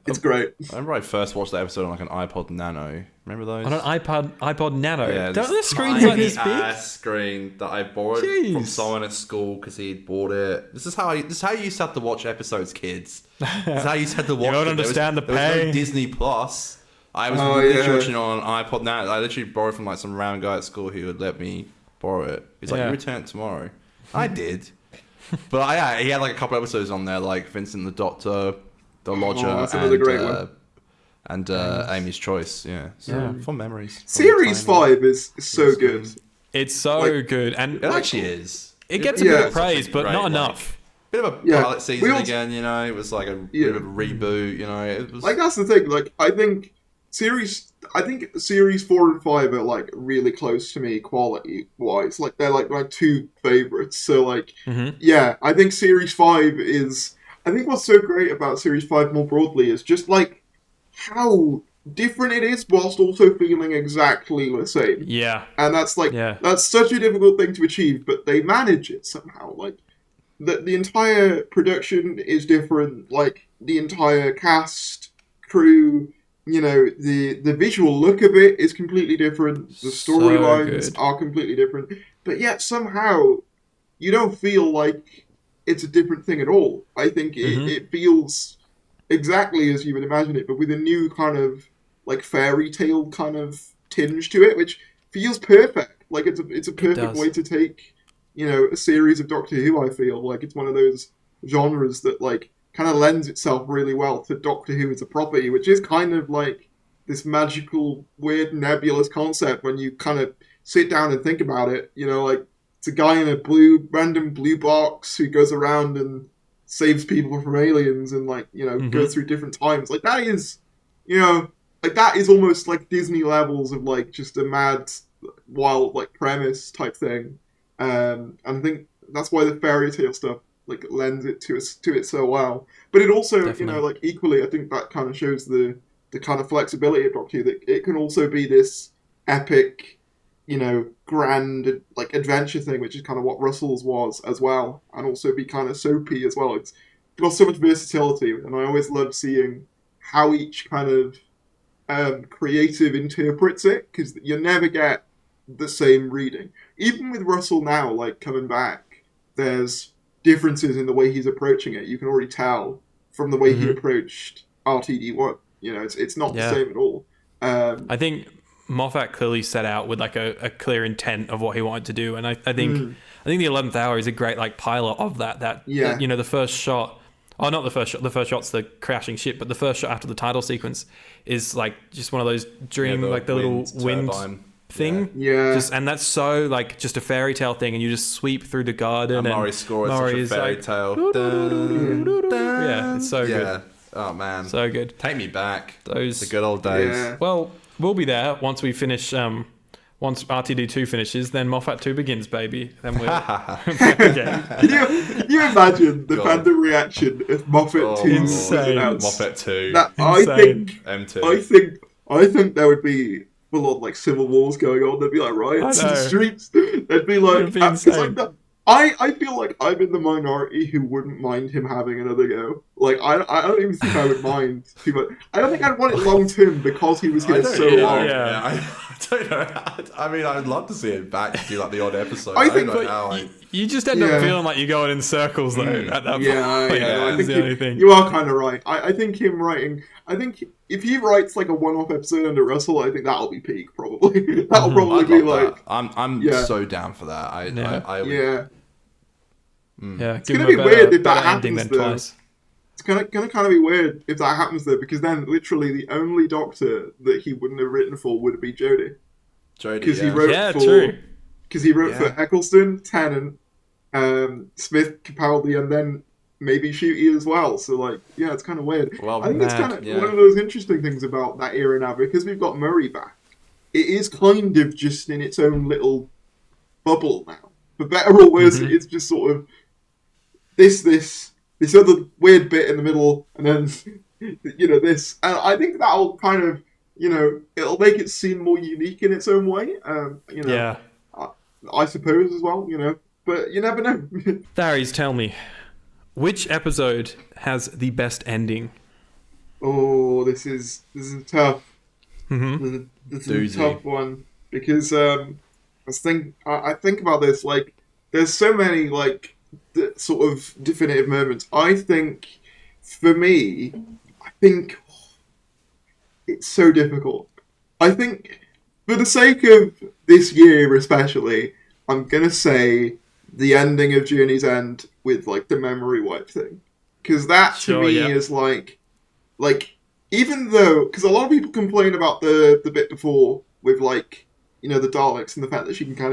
It's great. I remember I first watched that episode on like an iPod Nano. Remember those? On an iPod Nano. Yeah, Don't the screens like this big? Ass screen that I borrowed from someone at school because he'd bought it. This is how you used to have to watch episodes, kids. This is how you used to have to watch. You don't them. understand the there was pain. no Disney Plus. I was literally watching it on an iPod Nano. I literally borrowed from like some random guy at school who would let me borrow it. He's like, "You return it tomorrow." I did, but he had like a couple episodes on there, like Vincent the Doctor, the Lodger, that's another great one. And Amy's Choice, fun memories. Series 5 is so good. It's so good, and It actually is. It gets a bit of praise, but not enough. Bit of a pilot season again, it was like a bit of a reboot, it was... Like, that's the thing, like, I think series 4 and 5 are, like, really close to me quality-wise. Like, they're, like, my 2 favourites, so, like, I think series 5 is... I think what's so great about series 5 more broadly is just, like, how different it is whilst also feeling exactly the same. Yeah. And that's like, that's such a difficult thing to achieve, but they manage it somehow. Like, the entire production is different, like, the entire cast, crew, the visual look of it is completely different, the storylines are completely different, but yet somehow you don't feel like it's a different thing at all. I think it feels exactly as you would imagine it, but with a new kind of like fairy tale kind of tinge to it, which feels perfect. Like it's a perfect way to take, a series of Doctor Who. I feel like it's one of those genres that like kind of lends itself really well to Doctor Who as a property, which is kind of like this magical, weird, nebulous concept when you kind of sit down and think about it. Like it's a guy in a random blue box who goes around and saves people from aliens and goes through different times. Like that is, that is almost like Disney levels of like just a mad, wild like premise type thing. And I think that's why the fairy tale stuff like lends it to it so well. But it also, like equally, I think that kind of shows the kind of flexibility of Doctor Who, that it can also be this epic, grand like adventure thing, which is kind of what Russell's was as well, and also be kind of soapy as well. It's got so much versatility, and I always love seeing how each kind of creative interprets it, because you never get the same reading. Even with Russell now, like coming back, there's differences in the way he's approaching it. You can already tell from the way he approached RTD1. It's not the same at all. I think Moffat clearly set out with like a clear intent of what he wanted to do, and I think the 11th Hour is a great like pilot of that. The first shot, not the first shot. The first shot's the crashing ship, but the first shot after the title sequence is like just one of those dream, like the little wind. thing. Yeah. And that's so like just a fairy tale thing, and you just sweep through the garden. And Murray's score is such a Murray's fairy like, tale. yeah, it's so good. Yeah. Oh man. So good. Take me back. Those The good old days. Yeah. Well, we'll be there once we finish. Once RTD2 finishes, then Moffat 2 begins, baby. Then we're back again. Can you imagine the God. fandom reaction if Moffat 2 was insane. announced? Moffat 2. That, Insane. M2. I think there would be a lot of like civil wars going on. There'd be like riots in I the know. streets. There'd be like, It'd be 'cause, insane. like I feel like I'm in the minority who wouldn't mind him having another go. Like I don't even think I would mind too much. I don't think I'd want it long term because he was here so long. Yeah. I don't know. I mean, I'd love to see him back to do like the odd episode. I I think- don't know how. You just end up Yeah. feeling like you're going in circles though at that Yeah, point. yeah. I That's think the only thing. you are kind of right. I think him writing. I think if he writes like a one-off episode under Russell, I think that'll be peak probably. That'll probably I'd be love like, that. I'm Yeah. so down for that. I would, yeah. Yeah, It's give gonna him be a better, weird if that better ending happens, than though. twice. It's gonna kind of be weird if that happens though, because then literally the only Doctor that he wouldn't have written for would be Jodie, Jodie, because he yeah. wrote Yeah, for true. because he wrote for Yeah. Eccleston, Tennant, Smith, Capaldi, and then maybe Shooty as well. So like, yeah, it's kind of weird. Well, I think it's mad, kind of yeah. one of those interesting things about that era now, because we've got Murray back. It is kind of just in its own little bubble now. For better or worse, it's just sort of this other weird bit in the middle, and then this. And I think that'll kind of it'll make it seem more unique in its own way. Yeah. I suppose as well. But you never know. Tharries, tell me, which episode has the best ending? Oh, this is tough. Mm-hmm. This is a Doozy. tough one because I think about this, like there's so many like sort of definitive moments. I think for me, it's so difficult. I think for the sake of this year especially, I'm gonna say the ending of Journey's End with like the memory wipe thing, because that to Sure, me yeah. is like even though, because a lot of people complain about the bit before with like the Daleks and the fact that she can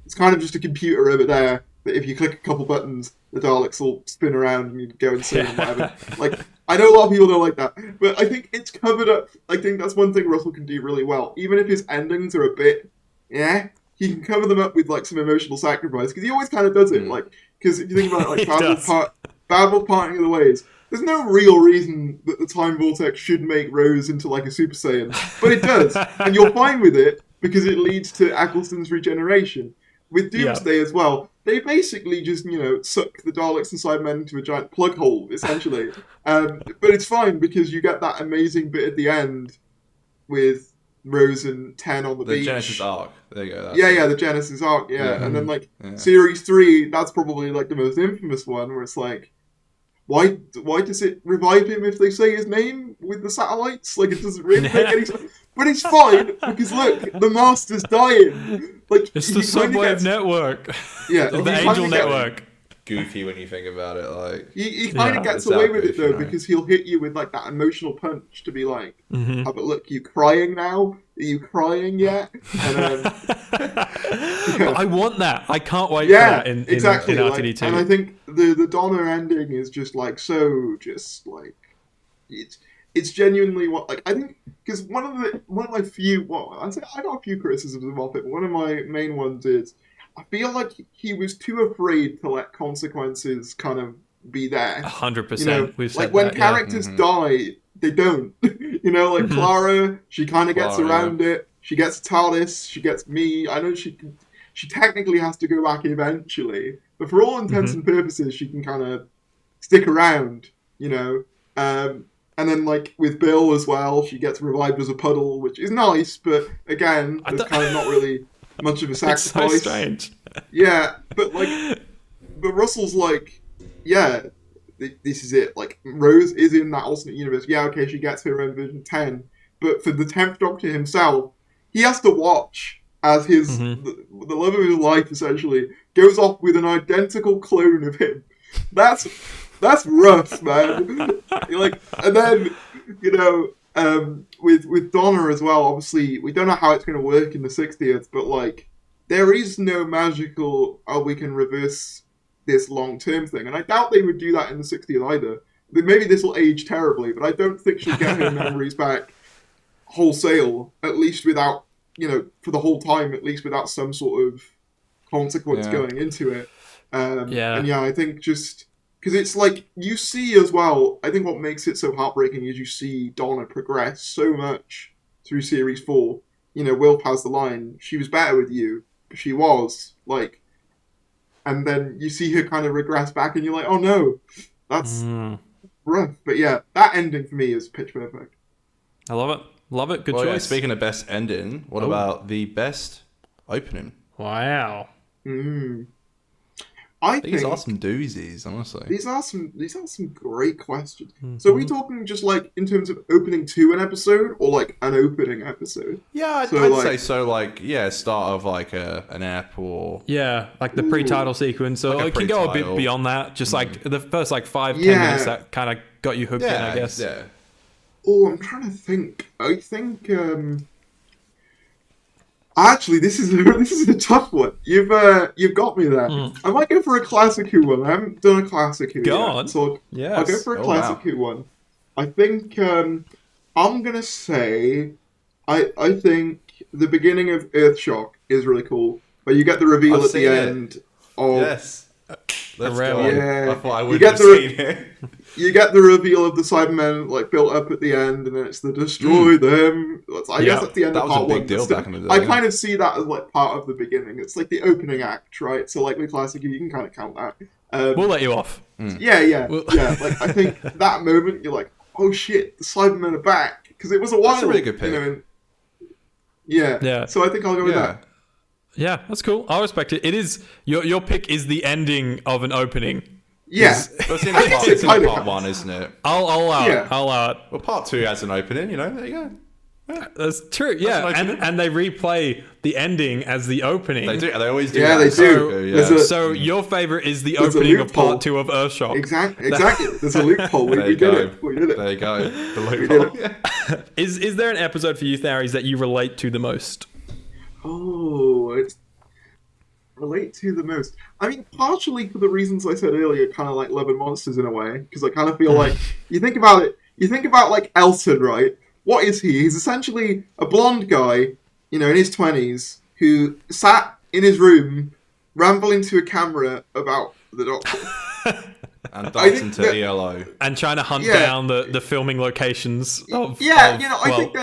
it's kind of just a computer over there that if you click a couple buttons the Daleks will spin around and you go insane and whatever. Like I know a lot of people don't like that, but I think it's covered up. I think that's one thing Russell can do really well, even if his endings are a bit he can cover them up with like some emotional sacrifice, because he always kind of does it. Like, because if you think about it, like He does. Bad Wolf Parting of the Ways, there's no real reason that the Time Vortex should make Rose into like a Super Saiyan, but it does, and you're fine with it because it leads to Eccleston's regeneration. With Doomsday as well, they basically just suck the Daleks and Cybermen into a giant plug hole essentially, but it's fine because you get that amazing bit at the end with Rose and Ten on the The beach. Genesis arc. There you go. That's Yeah, the Genesis arc, Yeah. and then like Yeah. Series 3, that's probably like the most infamous one, where it's like, why does it revive him if they say his name with the satellites? Like, it doesn't really make any sense. But it's fine, because look, the Master's dying. Like, It's he the kinda Subwave gets- Network. Yeah, The he kinda Angel gets- Network. Goofy when you think about it. Like, He kind Yeah, of gets it's away that with it goofy, though, right? because he'll hit you with like that emotional punch to be like, Mm-hmm. oh, but look, you crying now? Are you crying yet? And, But I want that. I can't wait yeah, for that in exactly. in Like, RTD2. and I think the Donna ending is just like it's genuinely what, like, I think, because one of my few, I got a few criticisms of it, but one of my main ones is I feel like he was too afraid to let consequences kind of be there. 100%. We've said Like when that, yeah. characters die, they don't. Like Clara, she kind of gets Clara, around it. She gets Tardis. She gets me. I know she technically has to go back eventually, but for all intents and purposes, she can kind of stick around. And then like with Bill as well, she gets revived as a puddle, which is nice, but again, there's kind of not really much of a It's sacrifice. so strange. Yeah, but Russell's like, yeah, this is it. Like, Rose is in that alternate universe. Yeah, okay, she gets her own version 10, but for the 10th Doctor himself, he has to watch as his the love of his life essentially goes off with an identical clone of him. That's rough, man. And then with Donna as well, obviously, we don't know how it's going to work in the 60th, but, like, there is no magical, we can reverse this long-term thing. And I doubt they would do that in the 60th either. Maybe this will age terribly, but I don't think she'll get her memories back wholesale, at least without, for the whole time, at least without some sort of consequence going into it. And I think just... Because it's like, you see as well, I think what makes it so heartbreaking is you see Donna progress so much through Series 4. Will has the line, she was better with you, but she was, like... And then you see her kind of regress back and you're like, oh no, that's rough. But yeah, that ending for me is pitch perfect. I love it. Love it. Good choice. Yeah, speaking of best ending, what about the best opening? Wow. I think these are some doozies, honestly. These are some great questions. So are we talking just like in terms of opening to an episode or like an opening episode? Yeah, I'd say so. Like, start of like an app or like the pre-title sequence, or it can go a bit beyond that. Just like the first like 5-10 minutes that kind of got you hooked in, I guess. Yeah. Oh, I'm trying to think. I think. Actually, this is a tough one. You've got me there. I might go for a classic Who one. I haven't done a classic Who yet. On. So I'll go for a classic Who one. I think I'm gonna say I think the beginning of Earthshock is really cool. But you get the reveal at the end of Let's go. Yeah. I thought I would have seen it. You get the reveal of the Cybermen like built up at the end, and then it's the destroy them. I guess at the end of part one. That was a big deal back in the day. I kind of see that as like part of the beginning. It's like the opening act, right? So like with classic, you can kind of count that. We'll let you off. Yeah. Like I think that moment, you're like, oh shit, the Cybermen are back, because it was a while. That's a really good pick. Yeah. So I think I'll go with that. Yeah, that's cool. I respect it. It is your pick is the ending of an opening. Yeah, it's in part one, isn't it? I'll allow it. Well, part two has an opening, there you go. Yeah. That's true, and they replay the ending as the opening. They do, they always do. Yeah, that. they do. So your favourite is the opening of part 2 of Earthshock. Exactly. There's a loophole. We did it. There you go. The loophole. Is there an episode for you, Tharries, that you relate to the most? Oh, it's relate to the most. I mean, partially for the reasons I said earlier, kind of like Love and Monsters in a way, because I kind of feel like you think about it. You think about like Elton, right? What is he? He's essentially a blonde guy, in his 20s, who sat in his room rambling to a camera about the Doctor. And dancing to ELO. And trying to hunt down the filming locations of... I think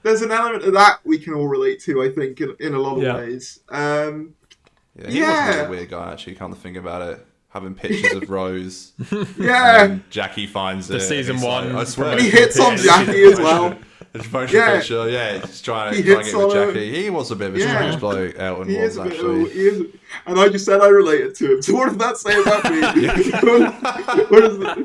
there's an element of that we can all relate to, I think, in a lot of ways. He was a weird guy, actually, come to think about it. Having pictures of Rose. And Jackie finds it. The season 1. I swear. And he hits on Jackie as well. He's trying to get with Jackie. He was a bit of a strange bloke, Elton was, actually. And I just said I related to him. So what does that say about me? What does that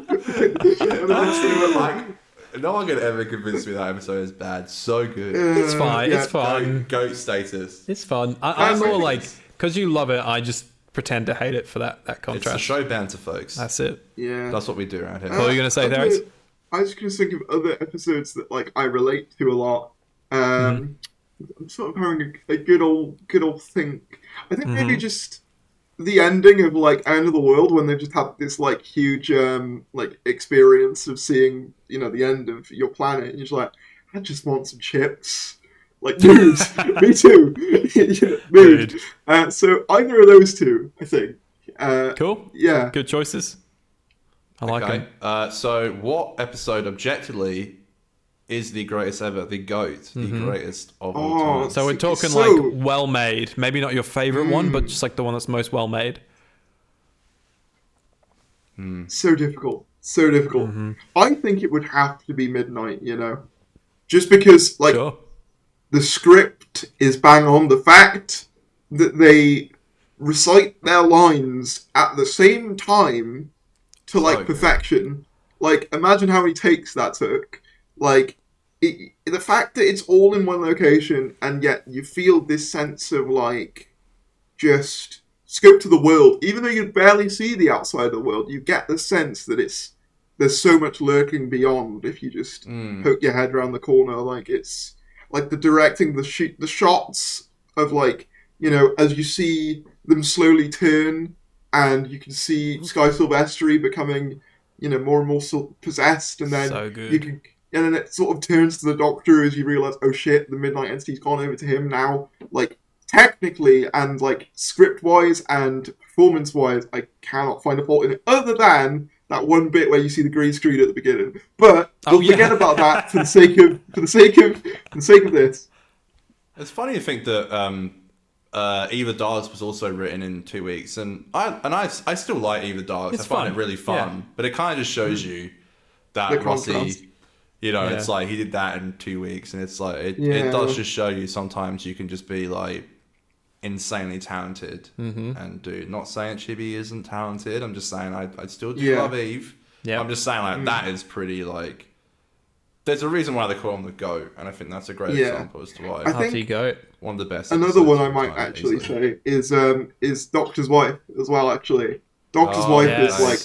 say about me? No one could ever convince me that episode is bad. So good. It's fine. It's fun. Goat status. It's fun. I'm more like, because you love it, I just pretend to hate it for that contrast. It's a show banter, folks. That's it. Yeah. That's what we do around here. What are you going to say, Tharris? I was just going to think of other episodes that like I relate to a lot. I'm sort of having a good old think. I think maybe just the ending of like End of the World, when they've just had this like huge like experience of seeing the end of your planet, and you're just like, I just want some chips. Like, dude, me too. Mood. So either of those two, I think. Cool. Yeah. Good choices. I like them. So what episode objectively is the greatest ever? The GOAT, the greatest of all time. So we're talking like well made. Maybe not your favourite one, but just like the one that's most well made. So difficult. I think it would have to be Midnight, just because like the script is bang on. The fact that they recite their lines at the same time to like perfection. Like, imagine how many takes that took. Like, the fact that it's all in one location, and yet you feel this sense of like just scope to the world, even though you barely see the outside of the world, you get the sense that it's there's so much lurking beyond if you just poke your head around the corner. Like, it's like the directing, the shots of, like, you know, as you see them slowly turn, and you can see Sky Silvestri becoming, you know, more and more possessed, and then So good. you can, and then it sort of turns to the Doctor as you realise, oh shit, the Midnight Entity's gone over to him now. Like, technically and like script-wise and performance-wise, I cannot find a fault in it, other than that one bit where you see the green screen at the beginning. But we'll forget about that for the sake of this. It's funny to think that Eva Darks was also written in 2 weeks, and I still like Eva Darks. I find it really fun, but it kind of just shows you that Rossi, you know, it's like he did that in 2 weeks, and it's like it does just show you sometimes you can just be like insanely talented and do. Not saying Chibi isn't talented. I'm just saying I still do love Eve. Yeah, I'm just saying like that is pretty like. There's a reason why they call him the GOAT, and I think that's a great example as to why. I think GOAT. One of the best. Another one I might actually say is Doctor's Wife as well. Actually, Doctor's Wife is like.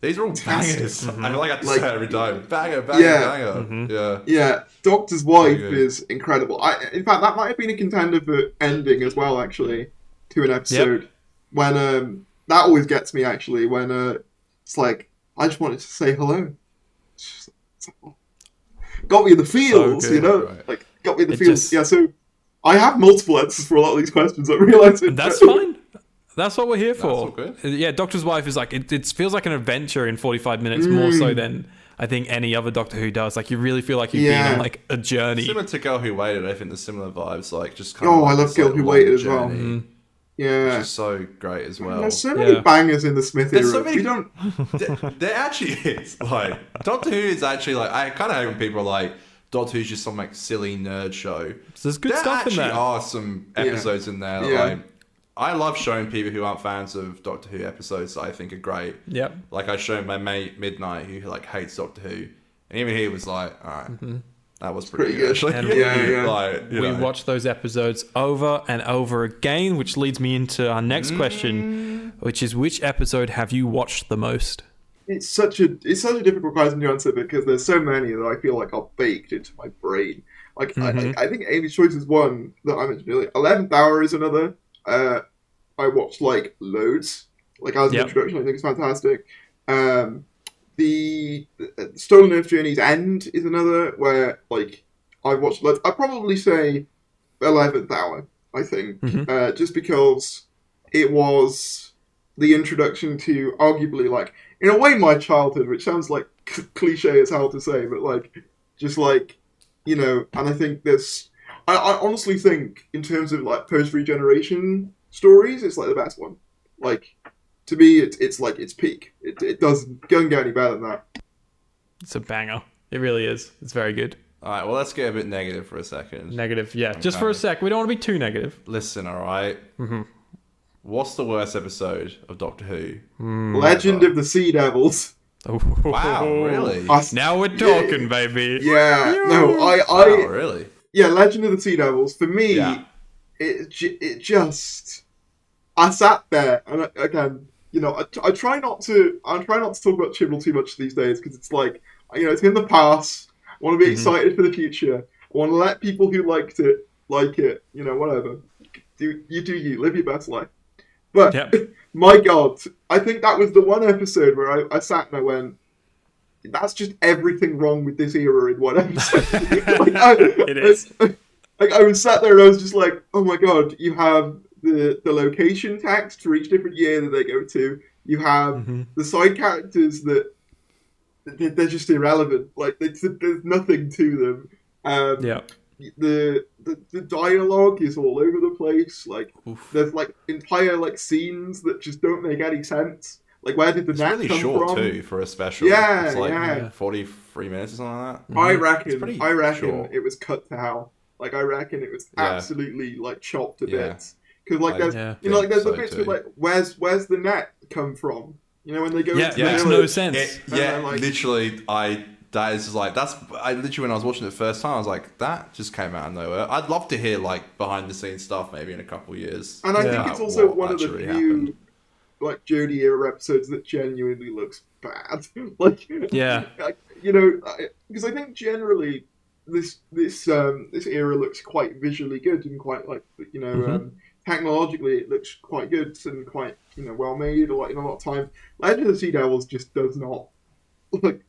These are all bangers. I feel like I have to say it every time. Banger, banger. Yeah, Doctor's Wife is incredible. In fact, that might have been a contender for ending as well, actually, to an episode. When that always gets me, actually, when it's like, I just wanted to say hello. Got me in the feels, you know? Right. Like, got me in the feels. So I have multiple answers for a lot of these questions, I realise it. That's fine. That's what we're here for. All good. Yeah, Doctor's Wife is like, it feels like an adventure in 45 minutes, more so than I think any other Doctor Who does. Like, you really feel like you've been on like a journey. Similar to Girl Who Waited, I think there's similar vibes. Like, just kind of. I love Girl Who Waited as well. Yeah. Which is so great as well. There's so many bangers in the Smith era. So many, there actually is. Like, Doctor Who is actually like, I kind of hate when people are like, Doctor Who's just some like silly nerd show. So there's good stuff in there. There actually are some episodes in there that like, I love showing people who aren't fans of Doctor Who episodes that I think are great. Yep. Like I showed my mate Midnight who like hates Doctor Who, and even he was like, "All right, that was pretty good." Actually, and we watched those episodes over and over again, which leads me into our next question, which is, which episode have you watched the most? It's such a difficult question to answer because there's so many that I feel like are baked into my brain. Like I think Amy's Choice is one that I mentioned earlier. 11th Hour is another. I watched like loads, like as an introduction. I think it's fantastic. The Stolen Earth Journey's End is another where like I've watched loads. I'd probably say 11th Hour. I think just because it was the introduction to arguably like in a way my childhood, which sounds like cliche as hell to say, but like just like you know, and I think this. I honestly think, in terms of like post-regeneration stories, it's like the best one. Like, to me, it's like its peak. It doesn't get any better than that. It's a banger. It really is. It's very good. All right, well, let's get a bit negative for a second. Negative, yeah. Just for a sec. We don't want to be too negative. Listen, all right. What's the worst episode of Doctor Who? Legend of the Sea Devils. Wow, really? Now we're talking, baby. Yeah. No, Wow, really? Yeah, Legend of the Sea Devils. For me, it just. I sat there, and again, you know, I try not to talk about Chibnall too much these days because it's like, you know, it's in the past. I want to be excited for the future. I want to let people who liked it like it. You know, whatever. Do you live your best life? But my God, I think that was the one episode where I sat and I went, that's just everything wrong with this era in one episode. It is. I was sat there and I was just like, oh my God, you have the location text for each different year that they go to. You have the side characters that they're just irrelevant. Like there's nothing to them. The dialogue is all over the place. Like there's like entire like scenes that just don't make any sense. Like, where did the net really come short from? too for a special. Yeah, it's like 43 minutes or something like that. I reckon it was cut to hell. Like, I reckon it was absolutely like chopped to bits. Because like there's you know like there's the bits with like where's the net come from? You know when they go into the makes no sense. Literally I literally when I was watching it the first time I was like, that just came out of nowhere. I'd love to hear like behind the scenes stuff maybe in a couple of years. And I think it's also one of the few like Jodie era episodes that genuinely looks bad. Like, Yeah. because I think generally this era looks quite visually good and quite like technologically it looks quite good and quite well made. Like in a lot of times, Legend of the Sea Devils just does not look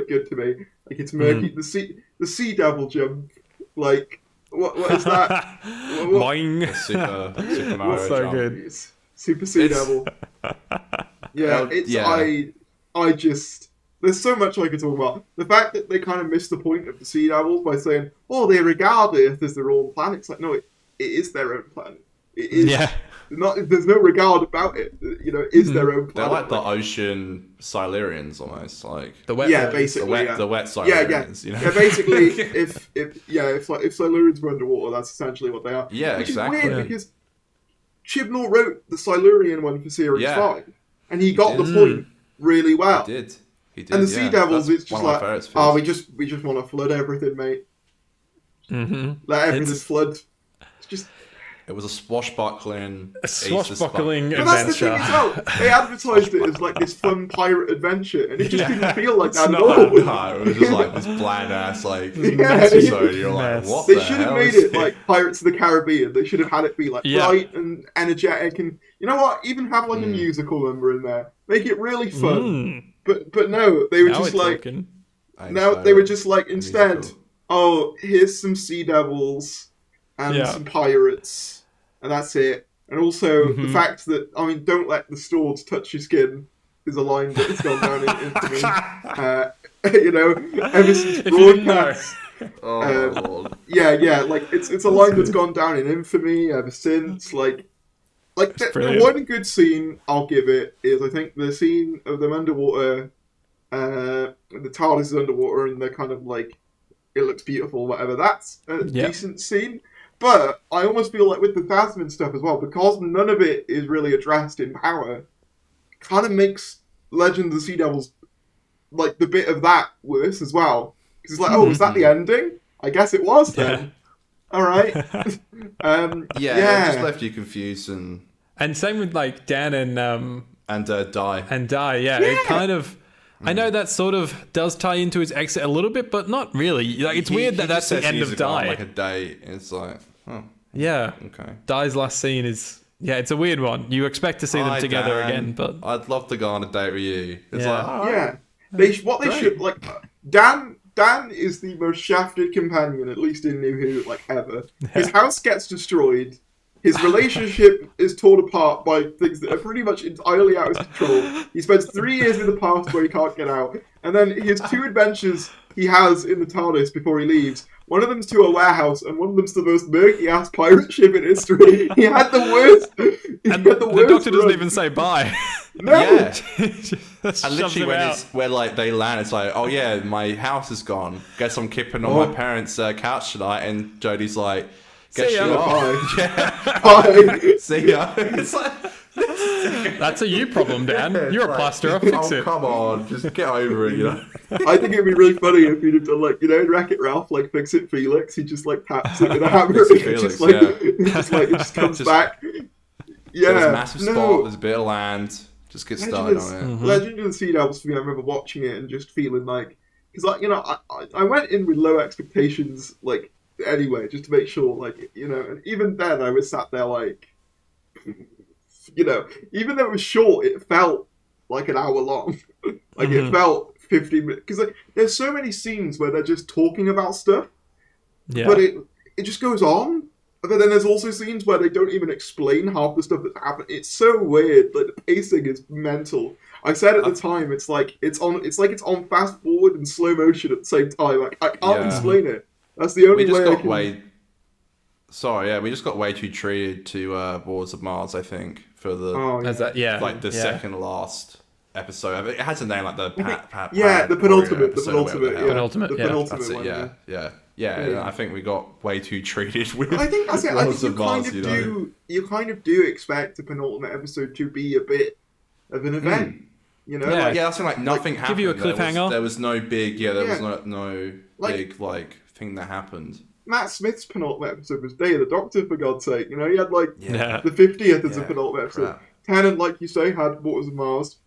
good to me. Like it's murky. The sea devil jump, like what is that? Boing. Super Mario so jump. good. Super Sea Devil. Yeah, I just there's so much I could talk about. The fact that they kind of missed the point of the Sea Devils by saying, "Oh, they regard Earth as their own planet." It's like, no, it is their own planet. It is. Yeah. There's no regard about it. It is their own planet. They're like the ocean Silurians almost, like The wet ones. basically, the wet Silurians. Yeah, basically, if Silurians were underwater, that's essentially what they are. Yeah, Which exactly. is weird because Chibnall wrote the Silurian one for Series 5, and he got the point really well. He did. And the Sea Devils, That's it's just one of my like, favorites. we just want to flood everything, mate. Mm-hmm. Let everything flood. It's just. It was a swashbuckling A swashbuckling But that's the thing adventure. as well. They advertised it as like this fun pirate adventure, and it just didn't feel like that at not all. No, it was just like this bland ass like Yeah. episode. You're like, Mess. what They the should have hell made is it this? like Pirates of the Caribbean. They should have had it be like bright and energetic, and you know what? Even have like a musical number in there. Make it really fun. But no, they were Now just we're like talking. they were just like instead. musical. Oh, here's some sea devils and some pirates, and that's it. And also the fact that don't let the swords touch your skin is a line that has gone down into me. Ever since If you didn't know. broadcast. Oh Lord. Yeah, like it's a line that's gone down in infamy ever since. Like the one good scene I'll give it is I think the scene of them underwater, the Tharris is underwater and they're kind of like it looks beautiful, whatever. That's a decent scene. But I almost feel like with the Tasman stuff as well, because none of it is really addressed in Power, it kind of makes Legend of the Sea Devils like the bit of that worse as well. Because it's like, oh, was that the ending? I guess it was then. All right. It just left you confused and same with like Dan and Die. And Die, it kind of. I know that sort of does tie into his exit a little bit, but not really. Like it's weird that that's the end of Die. Like a day, it's like, oh, yeah. okay. Die's last scene is it's a weird one. You expect to see them together Dan, again, but I'd love to go on a date with you. It's like, all right. Yeah. They should like Dan is the most shafted companion, at least in New Who, like ever. His house gets destroyed. His relationship is torn apart by things that are pretty much entirely out of his control. He spends 3 years in the past where he can't get out. And then his 2 adventures he has in the TARDIS before he leaves. One of them's to a warehouse, and one of them's the most murky-ass pirate ship in history. He had the worst. The Doctor doesn't even say bye. No. Yeah. That's And literally where like they land, it's like, oh yeah, my house is gone. Guess I'm kipping on my parents' couch tonight. And Jodie's like, guess See ya. you are. Bye. See ya. It's like, That's a you problem, Dan. You're a plasterer. Fix it. come on, just get over it, I think it'd be really funny if he'd have done like, in Wreck-It Ralph, like Fix It Felix, he just like taps it with a hammer and it just comes back. Yeah. There's a massive spot, there's a bit of land, just get started on it. Legend of the Sea Devils for me, I remember watching it and just feeling like, because like, I went in with low expectations, like, anyway, just to make sure, like, and even then I was sat there like, even though it was short, it felt like an hour long. Like it felt 50 minutes. Because like, there's so many scenes where they're just talking about stuff, but it just goes on. But then there's also scenes where they don't even explain half the stuff that's happened. It's so weird. Like the pacing is mental. I said at the time, it's like it's on fast forward and slow motion at the same time. Like I can't explain it. That's the only way. We just got way too treated to Wars of Mars, I think, for the the second last episode. It has a name like the the penultimate. That's it. Yeah. I think we got way too treated with. I think that's it. I think Wars of Mars, you kind of do expect the penultimate episode to be a bit of an event. That's like nothing happened. Give you a cliffhanger. There was no big. There was no big thing that happened. Matt Smith's penultimate episode was Day of the Doctor, for God's sake. He had the 50th as a penultimate episode. Tennant, like you say, had Waters of Mars.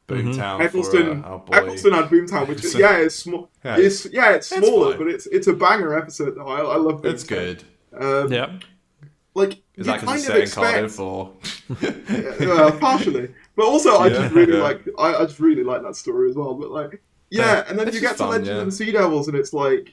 Boomtown Eccleston, for our boy. Eccleston had Boomtown, which is it's small. Yeah, It's smaller, fine. but it's a banger episode. Though. I love Boomtown. It's good. Yeah. Like Is you that kind because of it's set in expect, Cardiff or? partially, but also I just really Yeah. like I just really like that story as well. But like and then It's you just get to fun, Legend of the Sea Devils, and it's like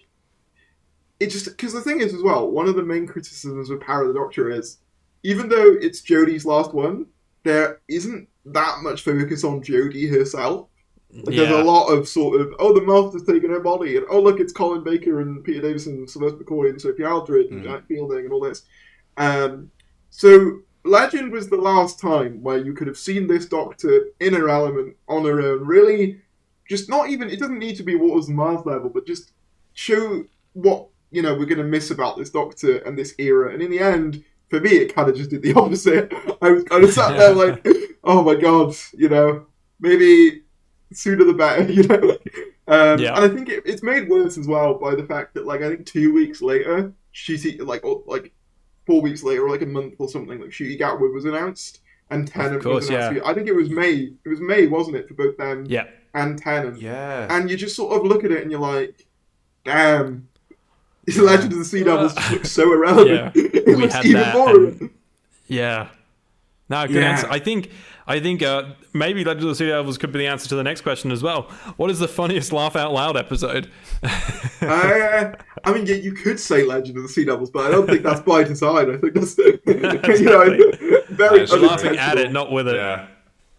it just because the thing is as well. One of the main criticisms of Power of the Doctor is even though it's Jodie's last one, there isn't that much focus on Jodie herself. Like, there's a lot of sort of, the Master's taken her body, and look, it's Colin Baker and Peter Davison, and Sylvester McCoy and Sophie Aldred and Jack Fielding and all this. So Legend was the last time where you could have seen this Doctor in her element on her own. Really, just not even. It doesn't need to be Waters and Mars level, but just show what we're going to miss about this Doctor and this era. And in the end, for me, it kind of just did the opposite. I was kind of sat there like, oh my god, maybe sooner the better, And I think it's made worse as well by the fact that, like, I think 2 weeks later, like 4 weeks later, or like a month or something, like Shooty Gatwood was announced, and Tennant was announced. I think it was May. It was May, wasn't it, for both them and Tennant? Yeah. And you just sort of look at it and you're like, damn, this Legend of the Sea Devils just looks so irrelevant. It looks even more irrelevant. No, good answer. I think maybe Legend of the Sea Devils could be the answer to the next question as well. What is the funniest laugh out loud episode? I mean, you could say Legend of the Sea Devils, but I don't think that's by design. I think that's very We're laughing at it, not with it.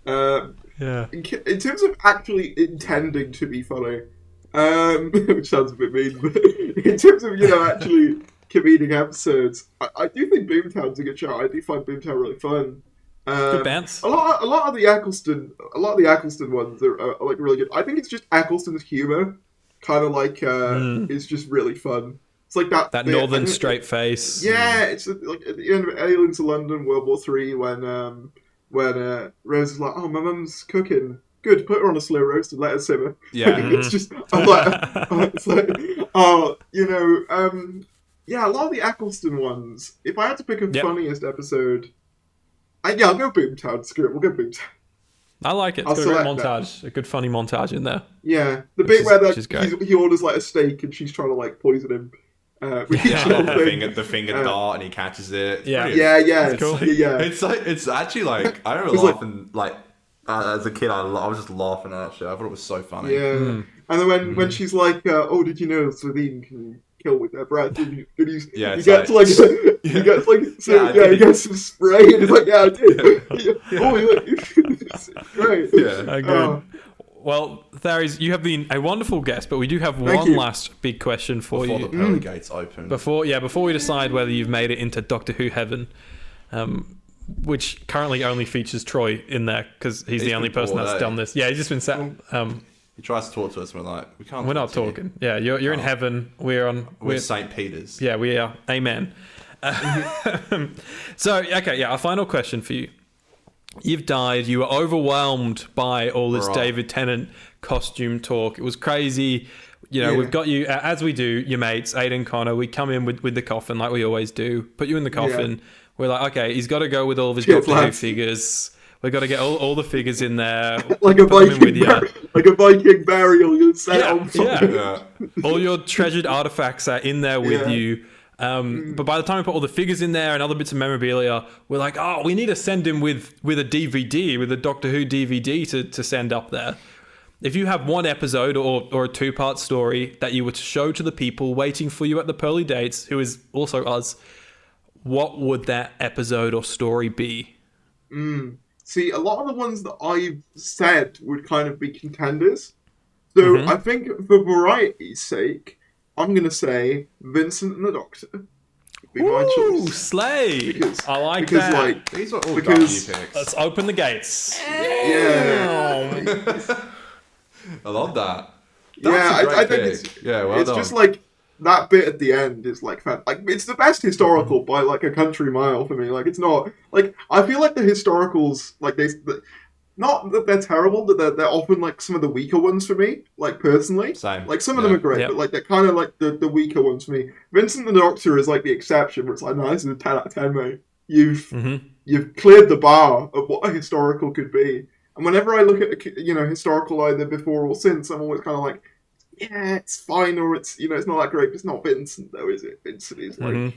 In terms of actually intending to be funny, which sounds a bit mean, but in terms of actually comedic episodes, I do think Boomtown's a good show. I do find Boomtown really fun. Good bounce. A lot of the Eccleston ones are like really good. I think it's just Eccleston's humor, kind of like is just really fun. It's like that northern straight face. Yeah, it's like at the end of Aliens to London, World War III, when Rose is like, "Oh, my mum's cooking. Good, put her on a slow roast and let her simmer." Yeah, it's just I'm like, it's like, a lot of the Eccleston ones. If I had to pick a funniest episode. I'll go Boomtown. Screw it, we'll go Boomtown. I like it. It's got a great montage. A good funny montage in there. Yeah. The bit where he orders like a steak and she's trying to like poison him. The finger dart and he catches it. Yeah. It's cool. It's actually like, I remember laughing as a kid, I was just laughing at that shit. I thought it was so funny. Yeah. And then when she's like, did you know Celine can kill with their breath? And he gets some spray and he's like, I did. Great. Yeah. Good. Well, Tharris, you have been a wonderful guest, but we do have one last big question for you. Before the pearly gates open. Before we decide whether you've made it into Doctor Who heaven, which currently only features Troy in there because he's the only person that's done this. Yeah, he's just been sat. He tries to talk to us, and we're like, we can't. We're not talking. Yeah, you're in heaven. We're St. Peter's. Yeah, we are. Amen. So, our final question for you. You've died. You were overwhelmed by all this David Tennant costume talk. It was crazy. We've got you, as we do, your mates, Aidan, Connor. We come in with the coffin like we always do. Put you in the coffin. Yeah. We're like, okay, he's got to go with all of his Doctor Who figures. We've got to get all the figures in there. like a Viking burial. You'll set on fire. Yeah. All your treasured artifacts are in there with you. But by the time we put all the figures in there and other bits of memorabilia, we're like, we need to send him with a DVD, with a Doctor Who DVD to send up there. If you have one episode or a two-part story that you were to show to the people waiting for you at the pearly dates, who is also us, what would that episode or story be? See, a lot of the ones that I've said would kind of be contenders. So I think for variety's sake, I'm going to say Vincent and the Doctor would be my choice. Slay! I like because, that. Like, these are all W picks. Let's open the gates. Yeah. I love that. I think it's just like that bit at the end is like it's the best historical by like a country mile for me. Like it's not like I feel like the historicals like not that they're terrible, but they're often like some of the weaker ones for me. Like personally, same. Like some of them are great, but like they're kind of like the weaker ones for me. Vincent the Doctor is like the exception, where it's like, no, this is a 10 out of 10, mate. you've Mm-hmm. you've cleared the bar of what a historical could be. And whenever I look at historical either before or since, I'm always kind of like, yeah, it's fine, or it's it's not that great. But it's not Vincent though, is it? Vincent is like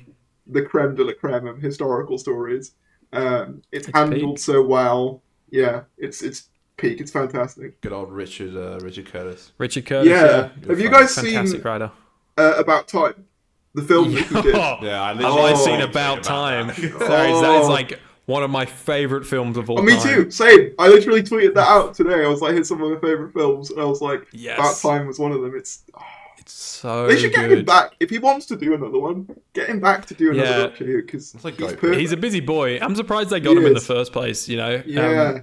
the creme de la creme of historical stories. It's handled peak. so well. Yeah, it's peak. It's fantastic. Good old Richard Curtis. Richard Curtis. Yeah. Yeah. Have you guys Fantastic seen writer. About Time? The film that he did. Yeah, I I've literally always Oh. seen tweeted About Time. that. Tharries, that is like one of my favorite films of all Oh, time. me too. Same. I literally tweeted that out today. I was like, "Here's some of my favorite films," and I was like, Yes. "About Time" was one of them. It's So they should get good. him back if he wants to do another one. Get him back to do another Yeah. Doctor Who because It's like he's great. perfect. He's a busy boy. I'm surprised they got He him in the is. first place. Yeah.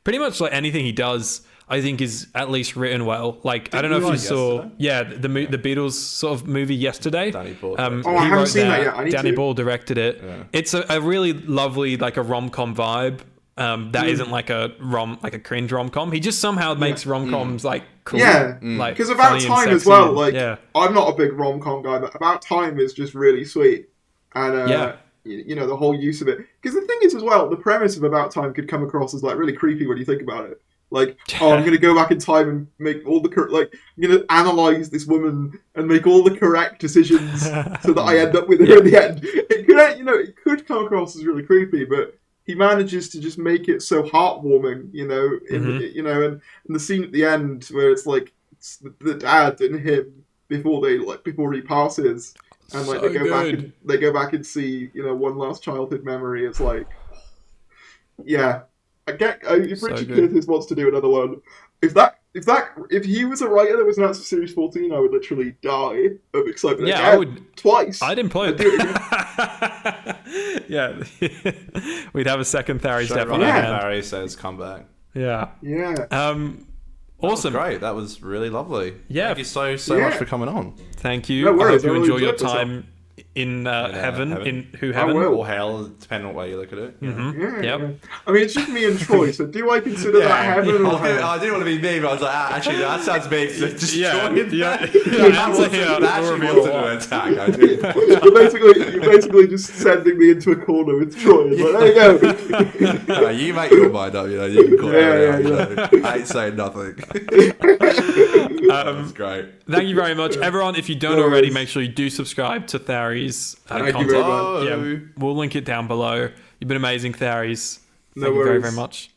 Pretty much like anything he does, I think is at least written well. Like I don't know if you you like saw, the Beatles sort of movie yesterday. Danny Ball. Oh, I he haven't wrote seen that yet. I need Danny to. Ball directed it. Yeah. It's a really lovely like a rom-com vibe. That isn't like a cringe rom-com. He just somehow makes rom-coms like cool. Yeah. Like Because About funny and Time as sexy well. and- Like yeah. I'm not a big rom-com guy, but About Time is just really sweet. And Yeah. the whole use of it. Because the thing is as well, the premise of About Time could come across as like really creepy when you think about it. Like, oh, I'm going to go back in time and make all the I'm going to analyze this woman and make all the correct decisions so that I end up with her in the end. It could, it could come across as really creepy, but he manages to just make it so heartwarming, and the scene at the end where it's like it's the dad and him before he passes, and like So they go back and see one last childhood memory. It's like, yeah. If So Richard good. Curtis wants to do another one, if he was a writer that was announced for Series 14, I would literally die of excitement. Yeah, Again, I would. twice. I'd employ I'd do it again. it. Yeah, we'd have a second Tharries step on Showrunner our Yeah. hand. Harry says come back. Yeah. Yeah. Awesome. Great. That was really lovely. Yeah. Thank you so Yeah. much for coming on. Thank you. No I worries, hope you I really enjoy your enjoyed myself. time in heaven, heaven. in Who I Heaven. will. Or hell, depending on where you look at it. Mm-hmm. Yeah, Yep. yeah. I mean, it's just me and Troy, so do I consider that heaven or hell? I didn't want to be mean, but I was like, actually, that sounds big. So just Yeah, join yeah. that. Yeah, answer That here. wasn't- We'll actually reveal wasn't what. an attack. I did. You're basically just sending me into a corner with Troy. It's like, there you go. No, you make your mind up, you can call Yeah, it. I ain't saying nothing. That's great. Thank you very much, everyone. If you don't No already, worries. make sure you do subscribe to Tharries Thank you content. very much. Yeah, we'll link it down below. You've been amazing, Tharries. No Thank you very, worries. very much.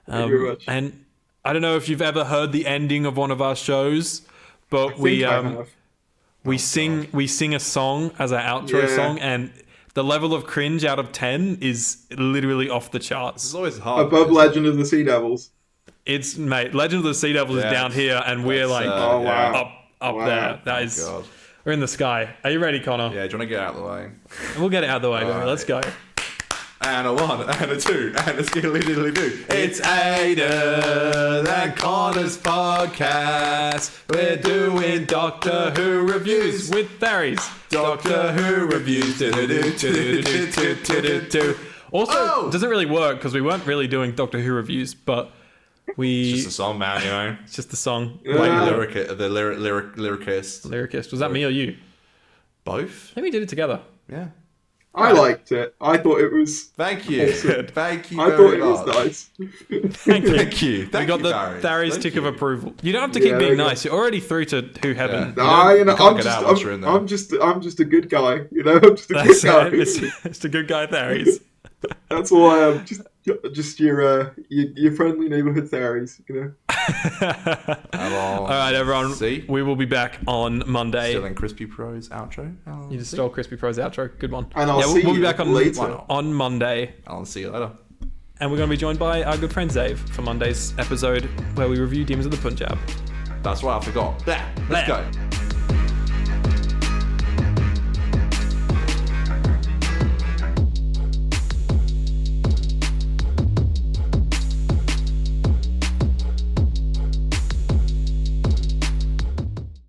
Thank you very much. And I don't know if you've ever heard the ending of one of our shows, but we I have. sing a song as our outro Yeah. song, and the level of cringe out of 10 is literally off the It's charts. always hard. Above Legend of the Sea Devils. It's mate, Legend of the Sea Devils is Yeah. down here, and we're That's, like Oh, wow. up Wow. there. That is, God. we're in the sky. Are you ready, Connor? Yeah, do you want to get out of the way? We'll get it out of the way. Alright. Let's go. And a 1, and a 2, and a skilly diddly do. It's Ada and Connor's podcast. We're doing Doctor Who reviews. With Tharries. Doctor Who reviews. Also, Oh! it doesn't really work because we weren't really doing Doctor Who reviews, but Just a song, man, it's just the song. Yeah. Like the lyricist. lyricist. Was that me or you? Both? I think we did it together. Yeah. I liked it. I thought it was. Thank you. Thank you I very thought it much. was nice. Thank you. Thank you. Thank We got you, the Tharris. Tharries Thank tick you. of approval. You don't have to Yeah, keep there being you go. nice. You're already through to Who Heaven. Yeah. You know? can't get out once you're in there. I'm just a good guy. I'm just a That's good guy. it. It's a good guy, Tharries. That's all I am. Just your friendly neighborhood Tharries. All right, everyone. See? We will be back on Monday. Still in Crispy Pro's outro. You just stole Crispy Pro's outro. Good one. And I'll we'll see be you back on later. on Monday, I'll see you later. and we're going to be joined by our good friend Zave for Monday's episode where we review Demons of the Punjab. That's what I forgot. Let's go.